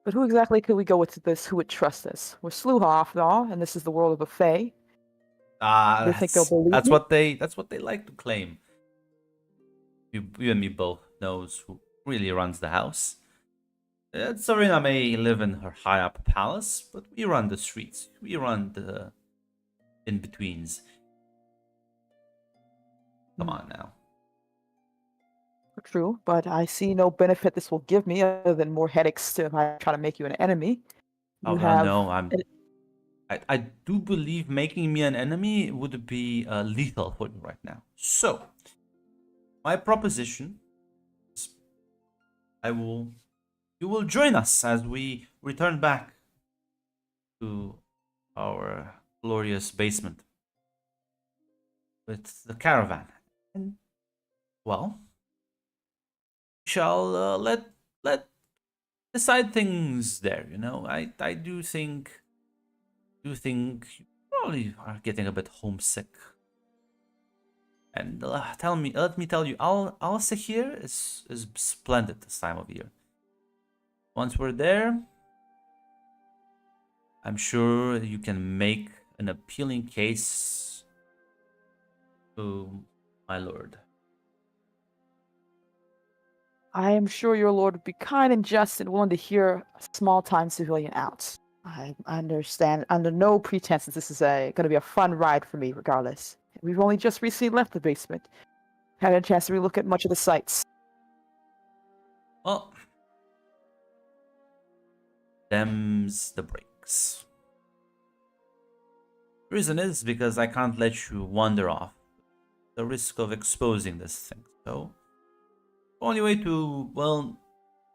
But who exactly could we go with this? Who would trust us? We're Sluha after all, and this is the world of the Fae. Do you think they'll believe That's me? what they like to claim. You and me both knows who really runs the house. Serena may live in her high up palace, but we run the streets. We run the in betweens. Come on now. True, but I see no benefit this will give me other than more headaches if I try to make you an enemy. Oh You hell have no! I do believe making me an enemy would be lethal for you right now. So, my proposition is, you will join us as we return back to our glorious basement with the caravan. And, well, we shall let decide things there. You know, I do think you probably are getting a bit homesick. And let me tell you, Alsa here is splendid this time of year. Once we're there, I'm sure you can make an appealing case to my lord. I am sure your lord would be kind and just and willing to hear a small-time civilian out. I understand under no pretenses this is going to be a fun ride for me regardless. We've only just recently left the basement. Had a chance to relook at much of the sights. Well, them's the breaks. The reason is because I can't let you wander off. The risk of exposing this thing. So, the only way to, well,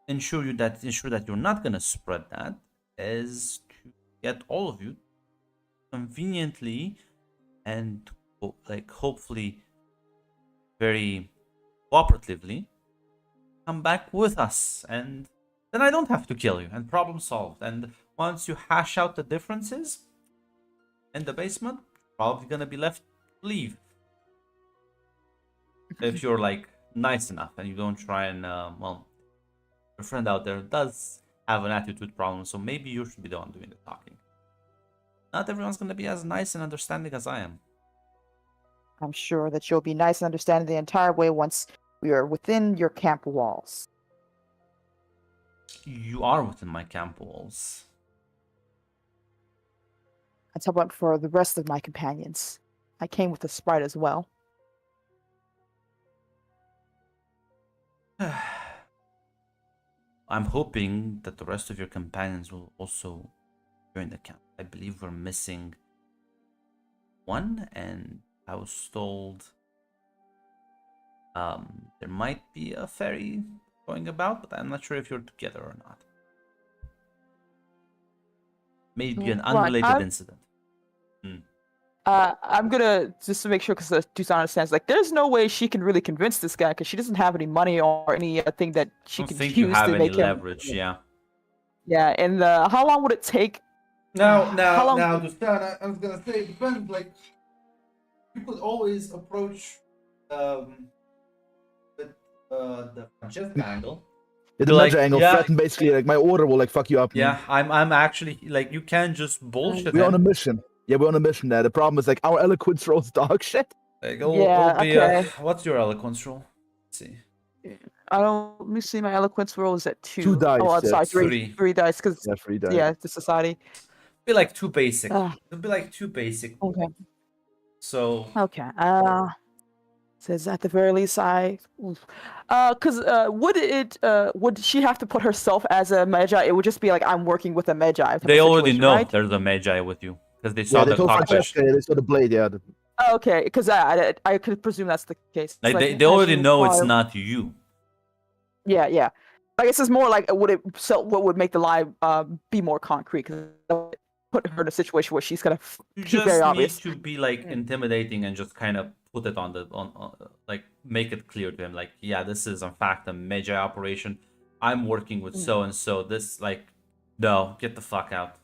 ensure that you're not gonna spread that is to get all of you conveniently and hopefully very cooperatively come back with us, and then I don't have to kill you, and problem solved. And once you hash out the differences in the basement, probably gonna be left to leave if you're like nice enough and you don't try and well, your friend out there does have an attitude problem, so maybe you should be the one doing the talking. Not everyone's gonna be as nice and understanding as I am. I'm sure that you'll be nice and understanding the entire way once we are within your camp walls. You are within my camp walls. That's how about for the rest of my companions. I came with a sprite as well. I'm hoping that the rest of your companions will also join the camp. I believe we're missing one, and I was told there might be a ferry going about, but I'm not sure if you're together or not. Maybe an unrelated incident. I'm gonna just to make sure, because Dusan understands. Like, there's no way she can really convince this guy because she doesn't have any money or anything that she I don't can think use you have to any make leverage. him. Yeah. Yeah, and how long would it take? Now, How long- Dustan, I was gonna say, it depends. Like, you could always approach with the Francesca angle. Yeah, the Like, Medja angle yeah. threaten basically like my order will like fuck you up. Yeah, I'm actually like, you can just bullshit We're on a him. mission. Yeah, we're on a mission there. The problem is like our eloquence rolls dog shit. Like, Yeah, it'll be okay. what's your eloquence roll? Let's see. I don't. Let me see. My eloquence roll is at 2. 2 dice, Oh, I'm yeah, sorry, three. 3 dice. Because Yeah, 3 dice. yeah, the society. Be like too basic. Ah. It'll be like too basic. Okay. So Okay. Says at the very least, would she have to put herself as a Magi? It would just be like I'm working with a Magi. type they of already situation, know right? there's a Magi with you because they saw Yeah, they the told cockpit. Francesca, they saw the blade, yeah. Oh, okay, because I could presume that's the case. It's Like, like, they as already you know it's require- not you. Yeah, yeah. I guess it's more like what would make the lie be more concrete, because put her in a situation where she's gonna You keep just very need obvious. to be like Mm. intimidating and just kind of put it on like make it clear to him, like, yeah, this is in fact a Magi operation. I'm working with so and so. This, like, no, get the fuck out.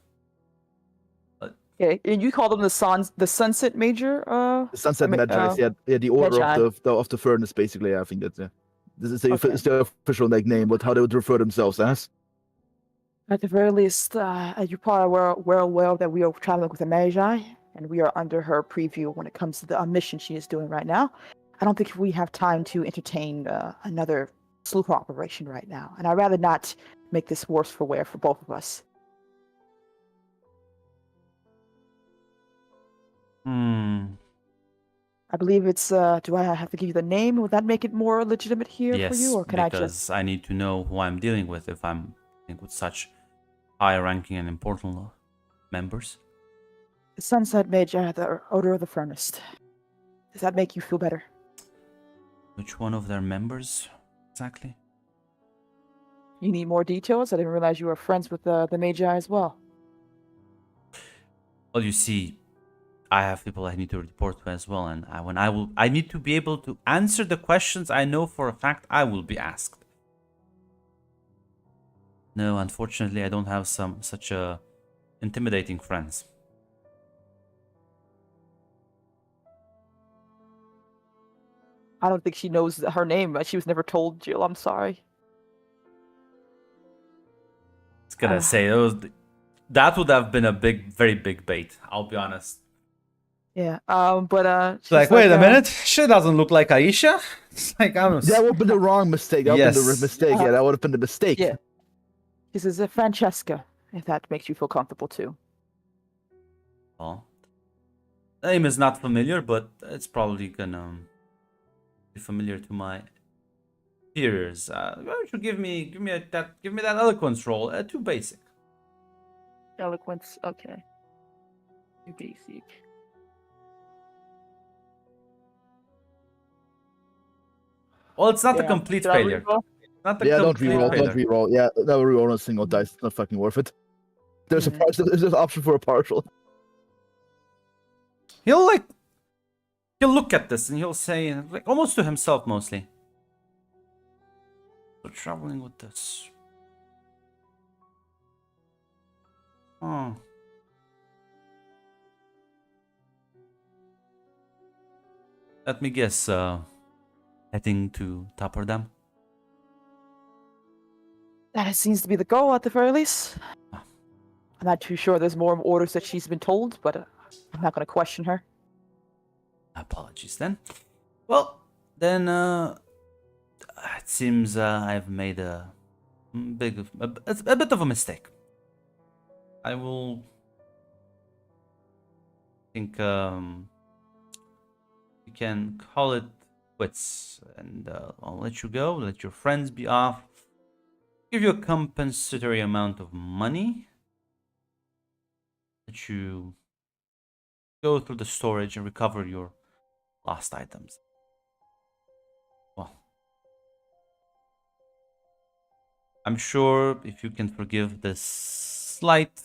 Okay, and you call them the Sunset Major. The Sunset I mean, Magi, yeah, the order Magi. of the furnace, basically. I think that's this is the, Okay. it's the official like name, but how they would refer themselves as. At the very least, as you probably were well aware that we are traveling with a Magi, and we are under her preview when it comes to the mission she is doing right now. I don't think we have time to entertain another sleuth operation right now, and I'd rather not make this worse for wear for both of us. I believe it's. Do I have to give you the name? Would that make it more legitimate here for Yes, you, or can I because just? I need to know who I'm dealing with if I'm dealing with such high-ranking and important members. The Sunset Magi, the odor of the furnace. Does that make you feel better? Which one of their members exactly? You need more details? I didn't realize you were friends with the Magi as well. Well, you see, I have people I need to report to as well, and I need to be able to answer the questions I know for a fact I will be asked. No, unfortunately, I don't have such intimidating friends. I don't think she knows her name. She was never told, Jill. I'm sorry. It's gonna say that would have been a very big bait. I'll be honest. Yeah. She's Like, wait a minute, she doesn't look like Aisha. It's like That would have been the wrong mistake. That would have been the Yes. mistake. Yeah, that would have been the mistake. Yeah. She says Francesca, if that makes you feel comfortable too. Well, the name is not familiar, but it's probably gonna be familiar to my peers. Why don't you give me that eloquence roll? Too basic. Eloquence. Okay. Too basic. Well, it's not a Yeah. complete Should I failure. reroll? Not a Yeah, don't complete reroll. failure. Don't reroll. Yeah, never reroll on a single dice. It's not fucking worth it. There's a Mhm. there's an option for a partial. He'll look at this and he'll say, like, almost to himself mostly. We're traveling with this. Oh. Let me guess, heading to Topperdam? That seems to be the goal at the very least. I'm not too sure there's more orders that she's been told, but I'm not going to question her. Apologies then. Well, then, it seems I've made a bit of a mistake. I will think you can call it quits, and I'll let you go. Let your friends be off. Give you a compensatory amount of money. Let you go through the storage and recover your lost items. Well, I'm sure if you can forgive this slight,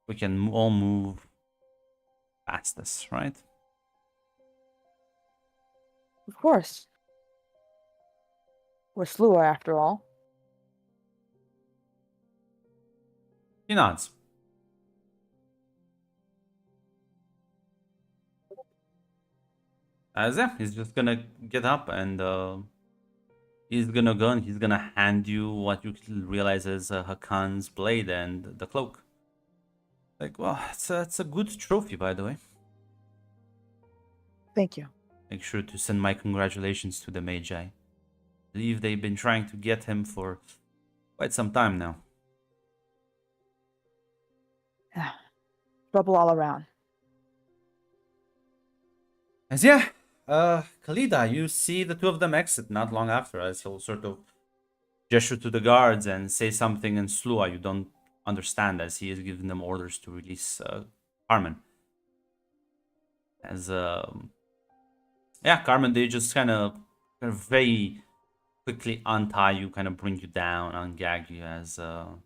we can all move past this, right? Of course. We're Slua after all. He nods. Yeah, he's just gonna get up and he's gonna go and he's gonna hand you what you realize is Hakan's blade and the cloak. Like, well, it's a good trophy, by the way. Thank you. Make sure to send my congratulations to the Magi. I believe they've been trying to get him for quite some time now. Trouble all around. As yeah, Khalida, you see the two of them exit not long after, as he'll sort of gesture to the guards and say something in Slua you don't understand, as he is giving them orders to release Carmen. As yeah, Carmen, they just kind of very quickly untie you, kind of bring you down, ungag you, as the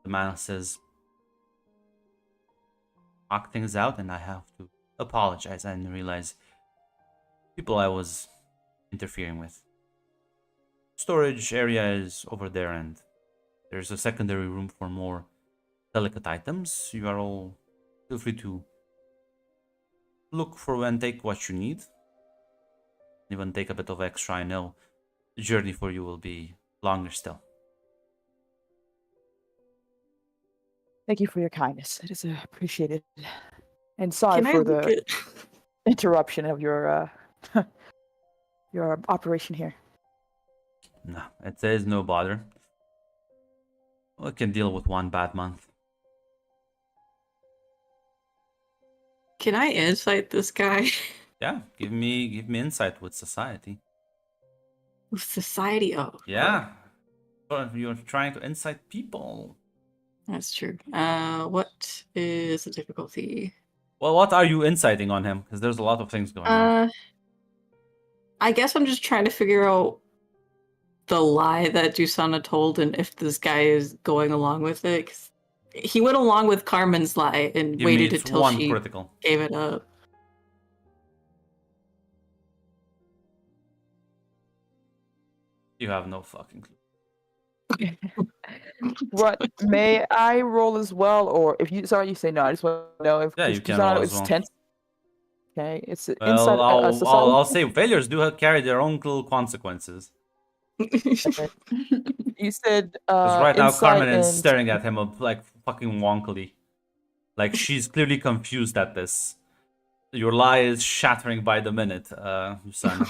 man says, knock things out, and I have to apologize. I didn't realize people I was interfering with. Storage area is over there, and there's a secondary room for more delicate items. You are all feel free to look for and take what you need. Even take a bit of extra. I know the journey for you will be longer still. Thank you for your kindness. It is appreciated. And sorry Can I for look the at? interruption of your your operation here. No, it says no bother. We can deal with one bad month. Can I insight this guy? Yeah, give me insight with society. With society? Oh, Yeah. You're trying to incite people. that's true. What is the difficulty? Well, what are you inciting on him? Because there's a lot of things going on. I guess I'm just trying to figure out the lie that Dusana told and if this guy is going along with it. 'Cause he went along with Carmen's lie and Give me waited it's until one she critical. gave it up. You have no fucking clue. What may I roll as well, or if you you say no? I just want to know if Yeah, you can roll as well. tense. Okay, it's Well, inside society. I'll say failures do carry their own little consequences. You said Because right now insight Carmen is and staring at him like fucking wonkily. Like she's clearly confused at this. Your lie is shattering by the minute, Usana.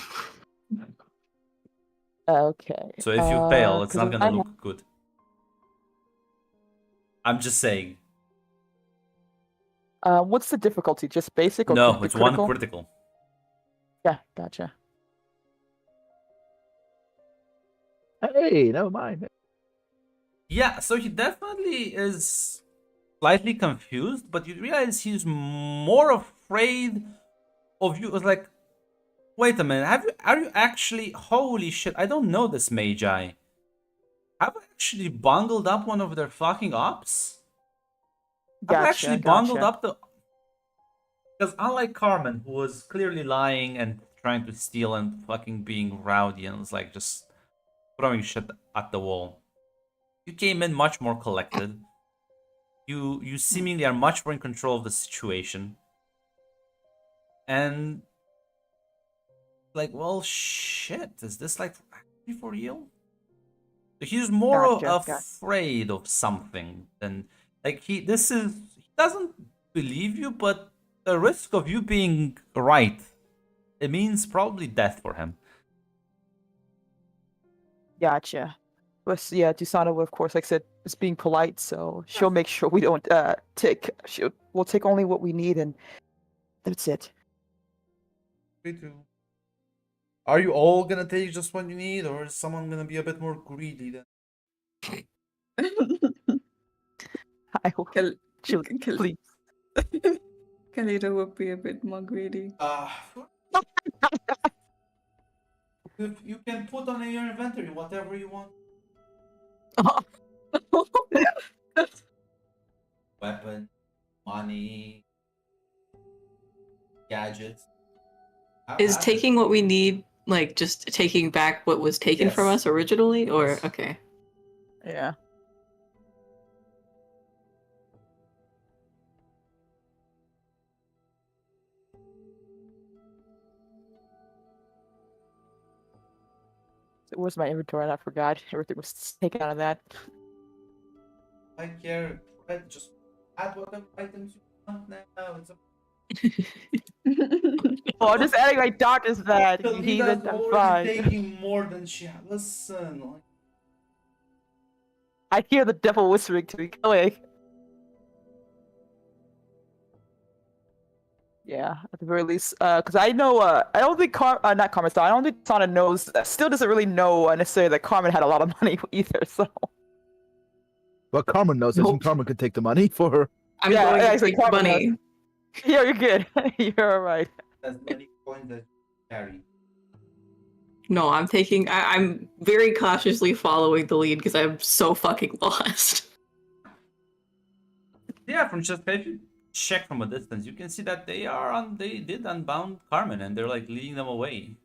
okay. So if you fail, it's 'cause not gonna I look good. I'm just saying. what's the difficulty? Just basic or No, it's critical? one critical. Yeah, gotcha. Hey, never mind. Yeah, so he definitely is slightly confused, but you realize he's more afraid of you. It's like, wait a minute, are you actually, holy shit, I don't know this Magi. Have I actually bungled up one of their fucking ops? Have I actually bungled up the... Because unlike Carmen, who was clearly lying and trying to steal and fucking being rowdy and was like just throwing shit at the wall, you came in much more collected. You seemingly are much more in control of the situation. And like, well, shit, is this like actually for real? He's more afraid of something than like he doesn't believe you, but the risk of you being right, it means probably death for him. Gotcha. But yeah, Dusana will, of course, like I said, is being polite, so she'll make sure we don't we'll take only what we need, and that's it. Me too. Are you all gonna take just what you need, or is someone gonna be a bit more greedy then? I will. Please. Kalita would be a bit more greedy. You can put on your inventory whatever you want. Weapon, money, gadgets. Is taking what we need like just taking back what was taken from us originally, or Yes. okay? Yeah. So where's my inventory? I forgot. Everything was taken out of that. I care. Just add whatever items you want now. It's a Oh, I'm just adding my doctor's bag. You Kalida's heathen. I'm already fine. taking more than she has. Listen, like, I hear the devil whispering to me. Go away. Yeah, at the very least, because I know, I don't think not Carmen, I don't think Sana knows, still doesn't really know necessarily that Carmen had a lot of money either. So. Well, Carmen knows this, and Carmen could take the money for her. I'm going to actually, take the money. Yeah, you're good. You're all right. as many coins as you carry. No, I'm taking. I'm very cautiously following the lead because I'm so fucking lost. Yeah, from just if you check from a distance, you can see that they did unbound Carmen and they're like leading them away.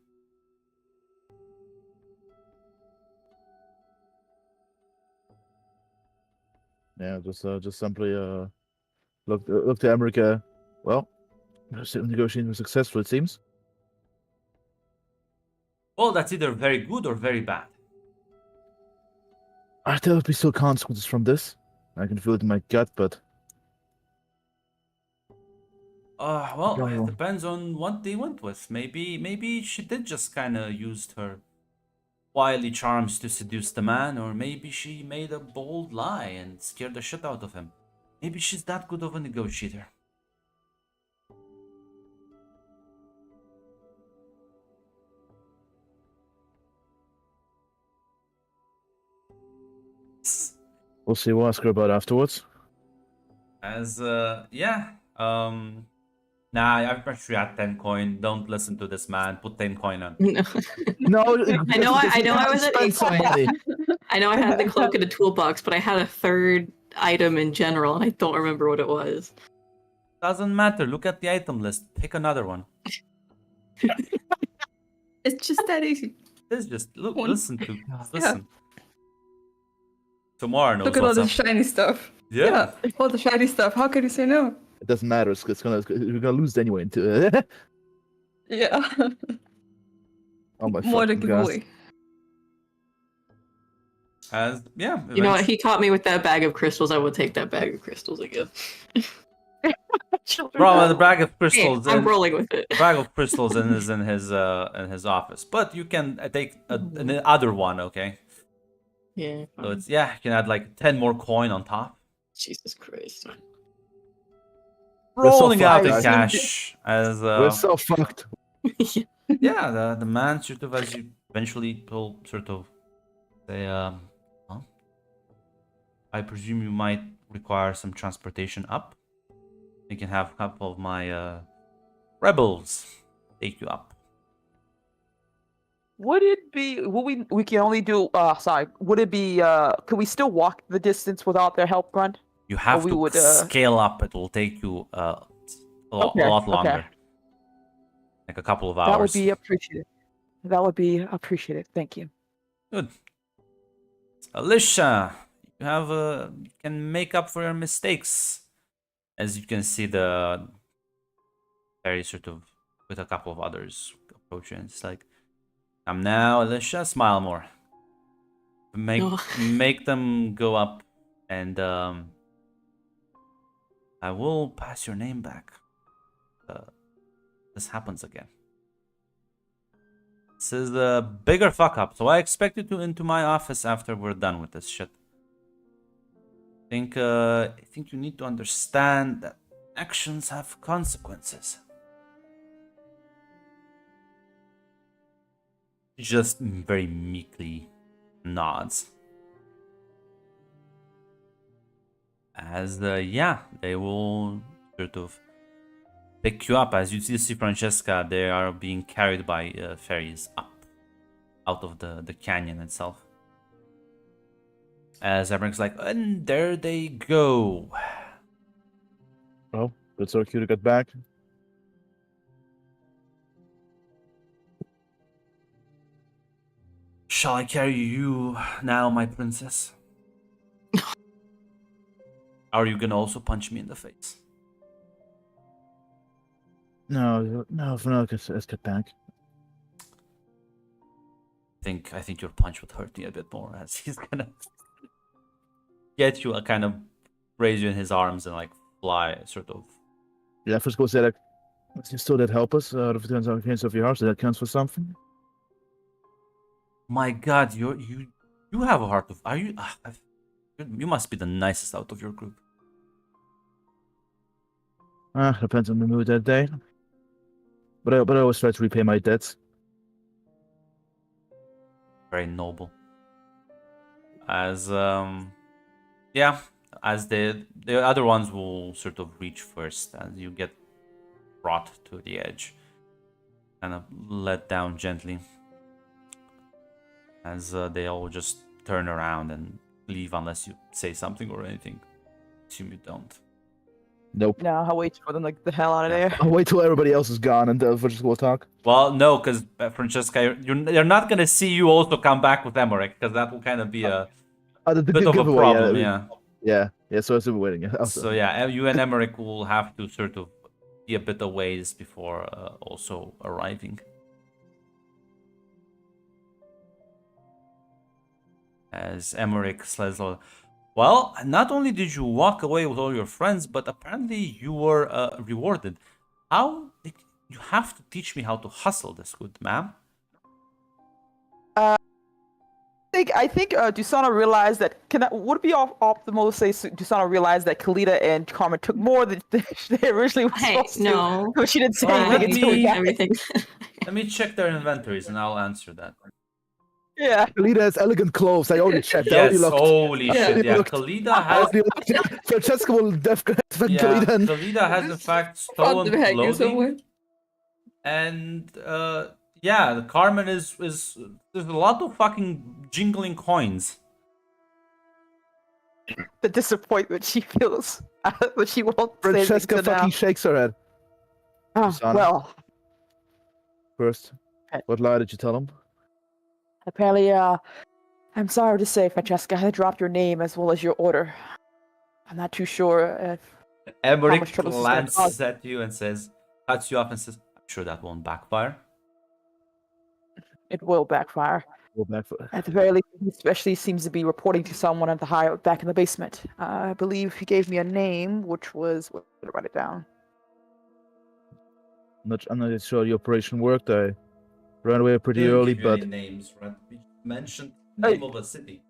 Yeah, just simply look to America. Well, negotiating was successful, it seems. Well, that's either very good or very bad. Are there be still consequences from this? I can feel it in my gut, but Well, don't know. depends on what they went with. Maybe she did just kind of used her wily charms to seduce the man, or maybe she made a bold lie and scared the shit out of him. Maybe she's that good of a negotiator. We'll see. We'll ask her about afterwards. As yeah, nah, I'm pretty sure you had 10 coin. Don't listen to this man. Put 10 coin on. No. No, I know I was at 8 some coins. money. I know I had the cloak in the toolbox, but I had a third item in general, and I don't remember what it was. Doesn't matter. Look at the item list. Pick another one. It's just that easy. This just look. One. Listen to. Listen. Tomorrow knows Look at all what's the up. shiny stuff. Yeah. All the shiny stuff. How can you say no? It doesn't matter. We're gonna lose anyway. Into Yeah. oh my More to fucking give god! away. As yeah. You know what? eventually- He caught me with that bag of crystals. I would take that bag of crystals again. Bro, the bag of Hey, crystals. I'm rolling with it. The bag of crystals is in his office, but you can take an other one. Okay. Yeah. So it's yeah. You can add like 10 more coin on top. Jesus Christ. We're so Rolling out fucked, the guys. cash as We're so fucked. yeah, the man sort of as you eventually will sort of say, well, I presume you might require some transportation up. You can have a couple of my rebels take you up. Would it be? Will we can only do? Sorry. Would it be? Could we still walk the distance without their help, Grunt? You have we to would, scale up. It will take you a Okay, lot okay. longer, like a couple of hours. That would be appreciated. That would be appreciated. Thank you. Good. Alicia, you can make up for your mistakes. As you can see, the very sort of with a couple of others approaching. It's like, come now, Alicia, smile more. Make them go up, and I will pass your name back. This happens again. This is a bigger fuck up, so I expect you to into my office after we're done with this shit. I think you need to understand that actions have consequences. Just very meekly nods. As yeah, they will sort of pick you up. As you see Francesca, they are being carried by ferries up out of the canyon itself. As Emmerich like, and there they go. Oh, it's so cute to get back. Shall I carry you now, my princess? Are you gonna also punch me in the face? No, for now, let's get back. I think your punch would hurt me a bit more, as he's gonna get you, kind of raise you in his arms and like fly, sort of. Yeah, first go say like, you still did help us out of the hands of your heart, so that counts for something. My God, you have a heart of. Are you? You must be the nicest out of your group. Depends on the mood that day. But I always try to repay my debts. Very noble. As yeah, as the other ones will sort of reach first, as you get brought to the edge, kind of let down gently. As they all just turn around and leave unless you say something or anything. Assume you don't. Nope. No, I'll wait for them like the hell out of there. I'll wait till everybody else is gone and we'll just go talk. Well, no, because Francesca, you're not gonna see you also come back with Emmerich, because that will kind of be a The bit of a giveaway, problem. Yeah. So I was waiting. So yeah, you and Emmerich will have to sort of be a bit of ways before also arriving. As Emmerich says, Well, not only did you walk away with all your friends, but apparently you were rewarded. How? You have to teach me how to hustle this, good ma'am. I think Dusana realized that. Would it be optimal to say Dusana realized that Kalita and Carmen took more than they originally were Hey, supposed to? no. But she didn't say Well, anything let until we me- got Everything. Let me check their inventories and I'll answer that. Yeah. Kalita has elegant clothes. I already checked. I already Yes, looked. holy I shit, already yeah. looked. Kalida I has already looked. Francesca will fucking yeah, Kalita and Kalida has in This fact Found the stolen bag clothing. somewhere. And yeah, the Carmen is there's a lot of fucking jingling coins. The disappointment she feels, but she won't say anything Francesca to now. fucking shakes her head. Ah, Dusana. well, First, Okay. what lie did you tell him? apparently, I'm sorry to say, Francesca, I dropped your name as well as your order. I'm not too sure if Emmerich much trouble this is gonna glances cause. at you and says, cuts you off and says, I'm sure that won't backfire. It will backfire. Go back for At the very least, he especially seems to be reporting to someone at the high back in the basement. I believe he gave me a name, which was. Wait, write it down. I'm not sure the operation worked. I ran away pretty Didn't early, give you any but names, right? We mentioned Oh, name of a city.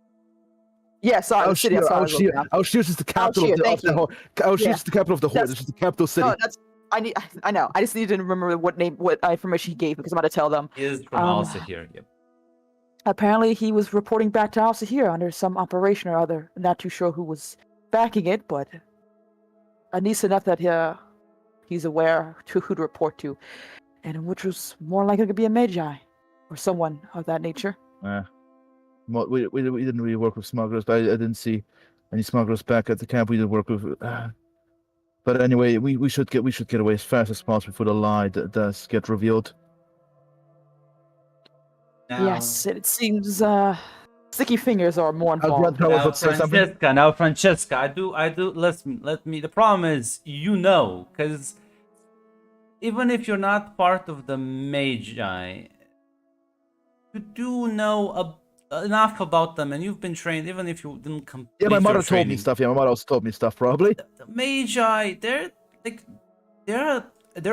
Yeah, sorry, the city. That's all I wrote down. Auschwitz is the capital Auschwitz, of the thank you. Auschwitz Yeah. is the capital of the Horde. That's- It's just the capital city. No, that's. I know. I just need to remember what information he gave because I'm about to tell them. He is from Alsa here. Yep. Apparently, he was reporting back to Alsa here under some operation or other. Not too sure who was backing it, but at least enough that he's aware to who to report to, and which was more likely to be a magi or someone of that nature. We didn't really work with smugglers, but I didn't see any smugglers back at the camp. We did work with. But anyway, we should get away as fast as possible before the lie does get revealed. Now, Yes, it seems sticky fingers are more I'll involved. grab now but say something. Francesca, I do. Let me. The problem is, because even if you're not part of the Magi, you do know enough about them, and you've been trained, even if you didn't complete Yeah, my your mother told me training. stuff. Yeah, my mother also told me stuff. Probably. The Magi, they're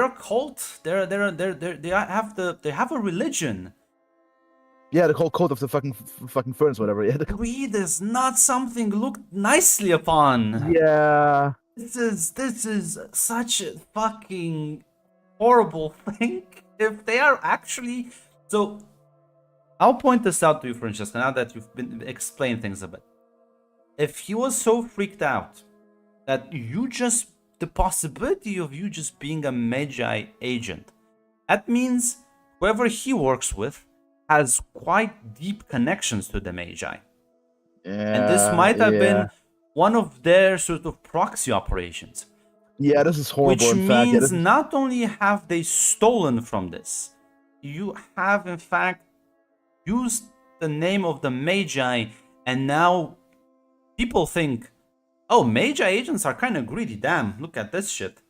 a cult. They have a religion. Yeah, the whole code of the fucking ferns, whatever. Yeah. Greed is not something looked nicely upon. Yeah. This is such a fucking horrible thing. If they are actually so, I'll point this out to you, Francesca. Now that you've been explained things a bit, if he was so freaked out that the possibility of you just being a Magi agent, that means whoever he works with has quite deep connections to the Magi. And this might have been one of their sort of proxy operations. Yeah, this is horrible. Which in fact, yeah, means this is- not only have they stolen from this, you have in fact used the name of the Magi, and now people think, oh, Magi agents are kind of greedy. Damn, look at this shit.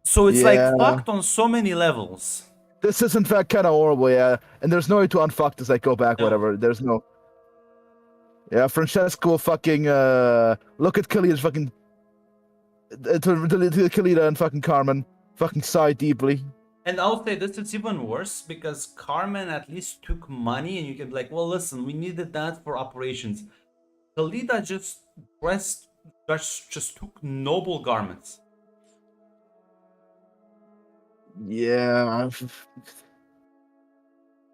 So it's like Yeah. fucked on so many levels. This is in fact kind of horrible. Yeah, and there's no way to unfuck this. Like go back, No. whatever. There's no. Yeah, Francesco will fucking look at Kalita's fucking to Kalita and fucking Carmen fucking sigh deeply. And I'll say this, it's even worse because Carmen at least took money, and you can be like, well, listen, we needed that for operations. Kalita just took noble garments. Yeah. So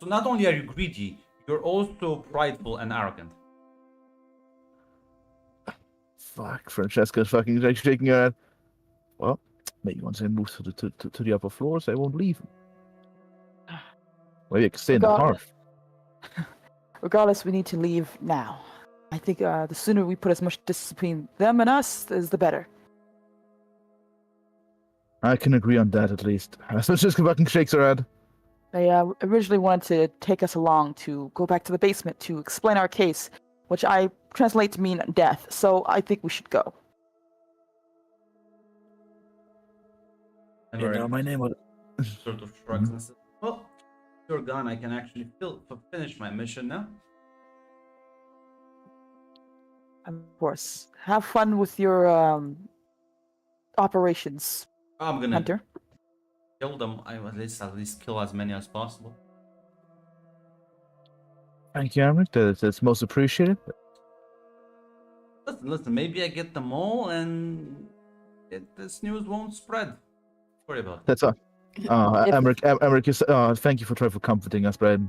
not only are you greedy, you're also prideful and arrogant. Fuck, Francesca's fucking like shaking her head. Well, maybe once I move to the upper floors, I won't leave. Maybe I can stay in the Regardless- hearth. Regardless, we need to leave now. I think the sooner we put as much distance between them and us, is the better. I can agree on that at least. Francesca fucking shakes her head. They originally wanted to take us along to go back to the basement to explain our case, which I translate to mean death, so I think we should go. And Yeah, Eric my name was. sort of shrugs and says, well, if you're gone, I can actually finish my mission now. Of course. Have fun with your operations, I'm gonna Hunter. kill them. I at least kill as many as possible. Thank you, Emmerich. That's most appreciated. Listen. Maybe I get them all, and this news won't spread. Don't worry about it. That's all. If- Emmerich, thank you for comforting us, Brad.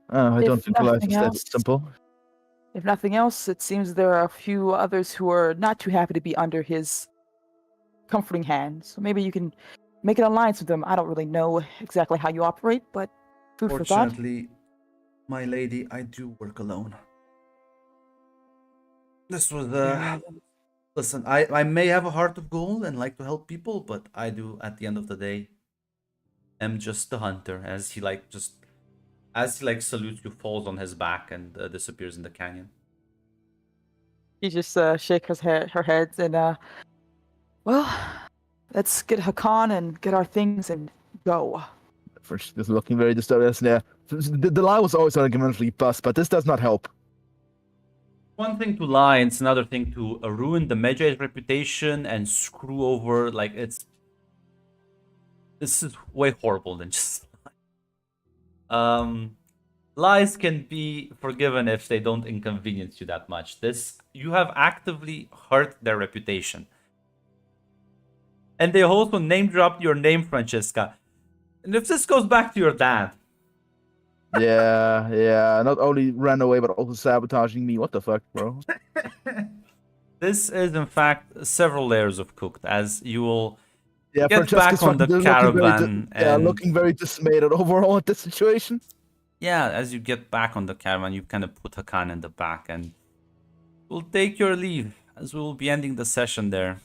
I If don't think life nothing is that else- simple. If nothing else, it seems there are a few others who are not too happy to be under his comforting hand. So maybe you can make an alliance with them. I don't really know exactly how you operate, but food for thought. Fortunately, my lady, I do work alone. This was Yeah. listen, I may have a heart of gold and like to help people, but I do at the end of the day am just the hunter as he salutes you, falls on his back and disappears in the canyon. She just shakes her head and well, let's get Hakan and get our things and go. First, this is looking very disturbed. Yeah, the lie was always argumentally bust, but this does not help. One thing to lie, and it's another thing to ruin the Magi's reputation and screw over. Like this is way horrible than just lie. Lies can be forgiven if they don't inconvenience you that much. You have actively hurt their reputation. And they also name dropped your name, Francesca. And if this goes back to your dad. Yeah. Not only ran away, but also sabotaging me. What the fuck, bro? This is, in fact, several layers of cooked, as you will Yeah, get back on the caravan. Looking very dismayed overall at the situation. Yeah, as you get back on the caravan, you kind of put Hakan in the back, and we'll take your leave, as we will be ending the session there.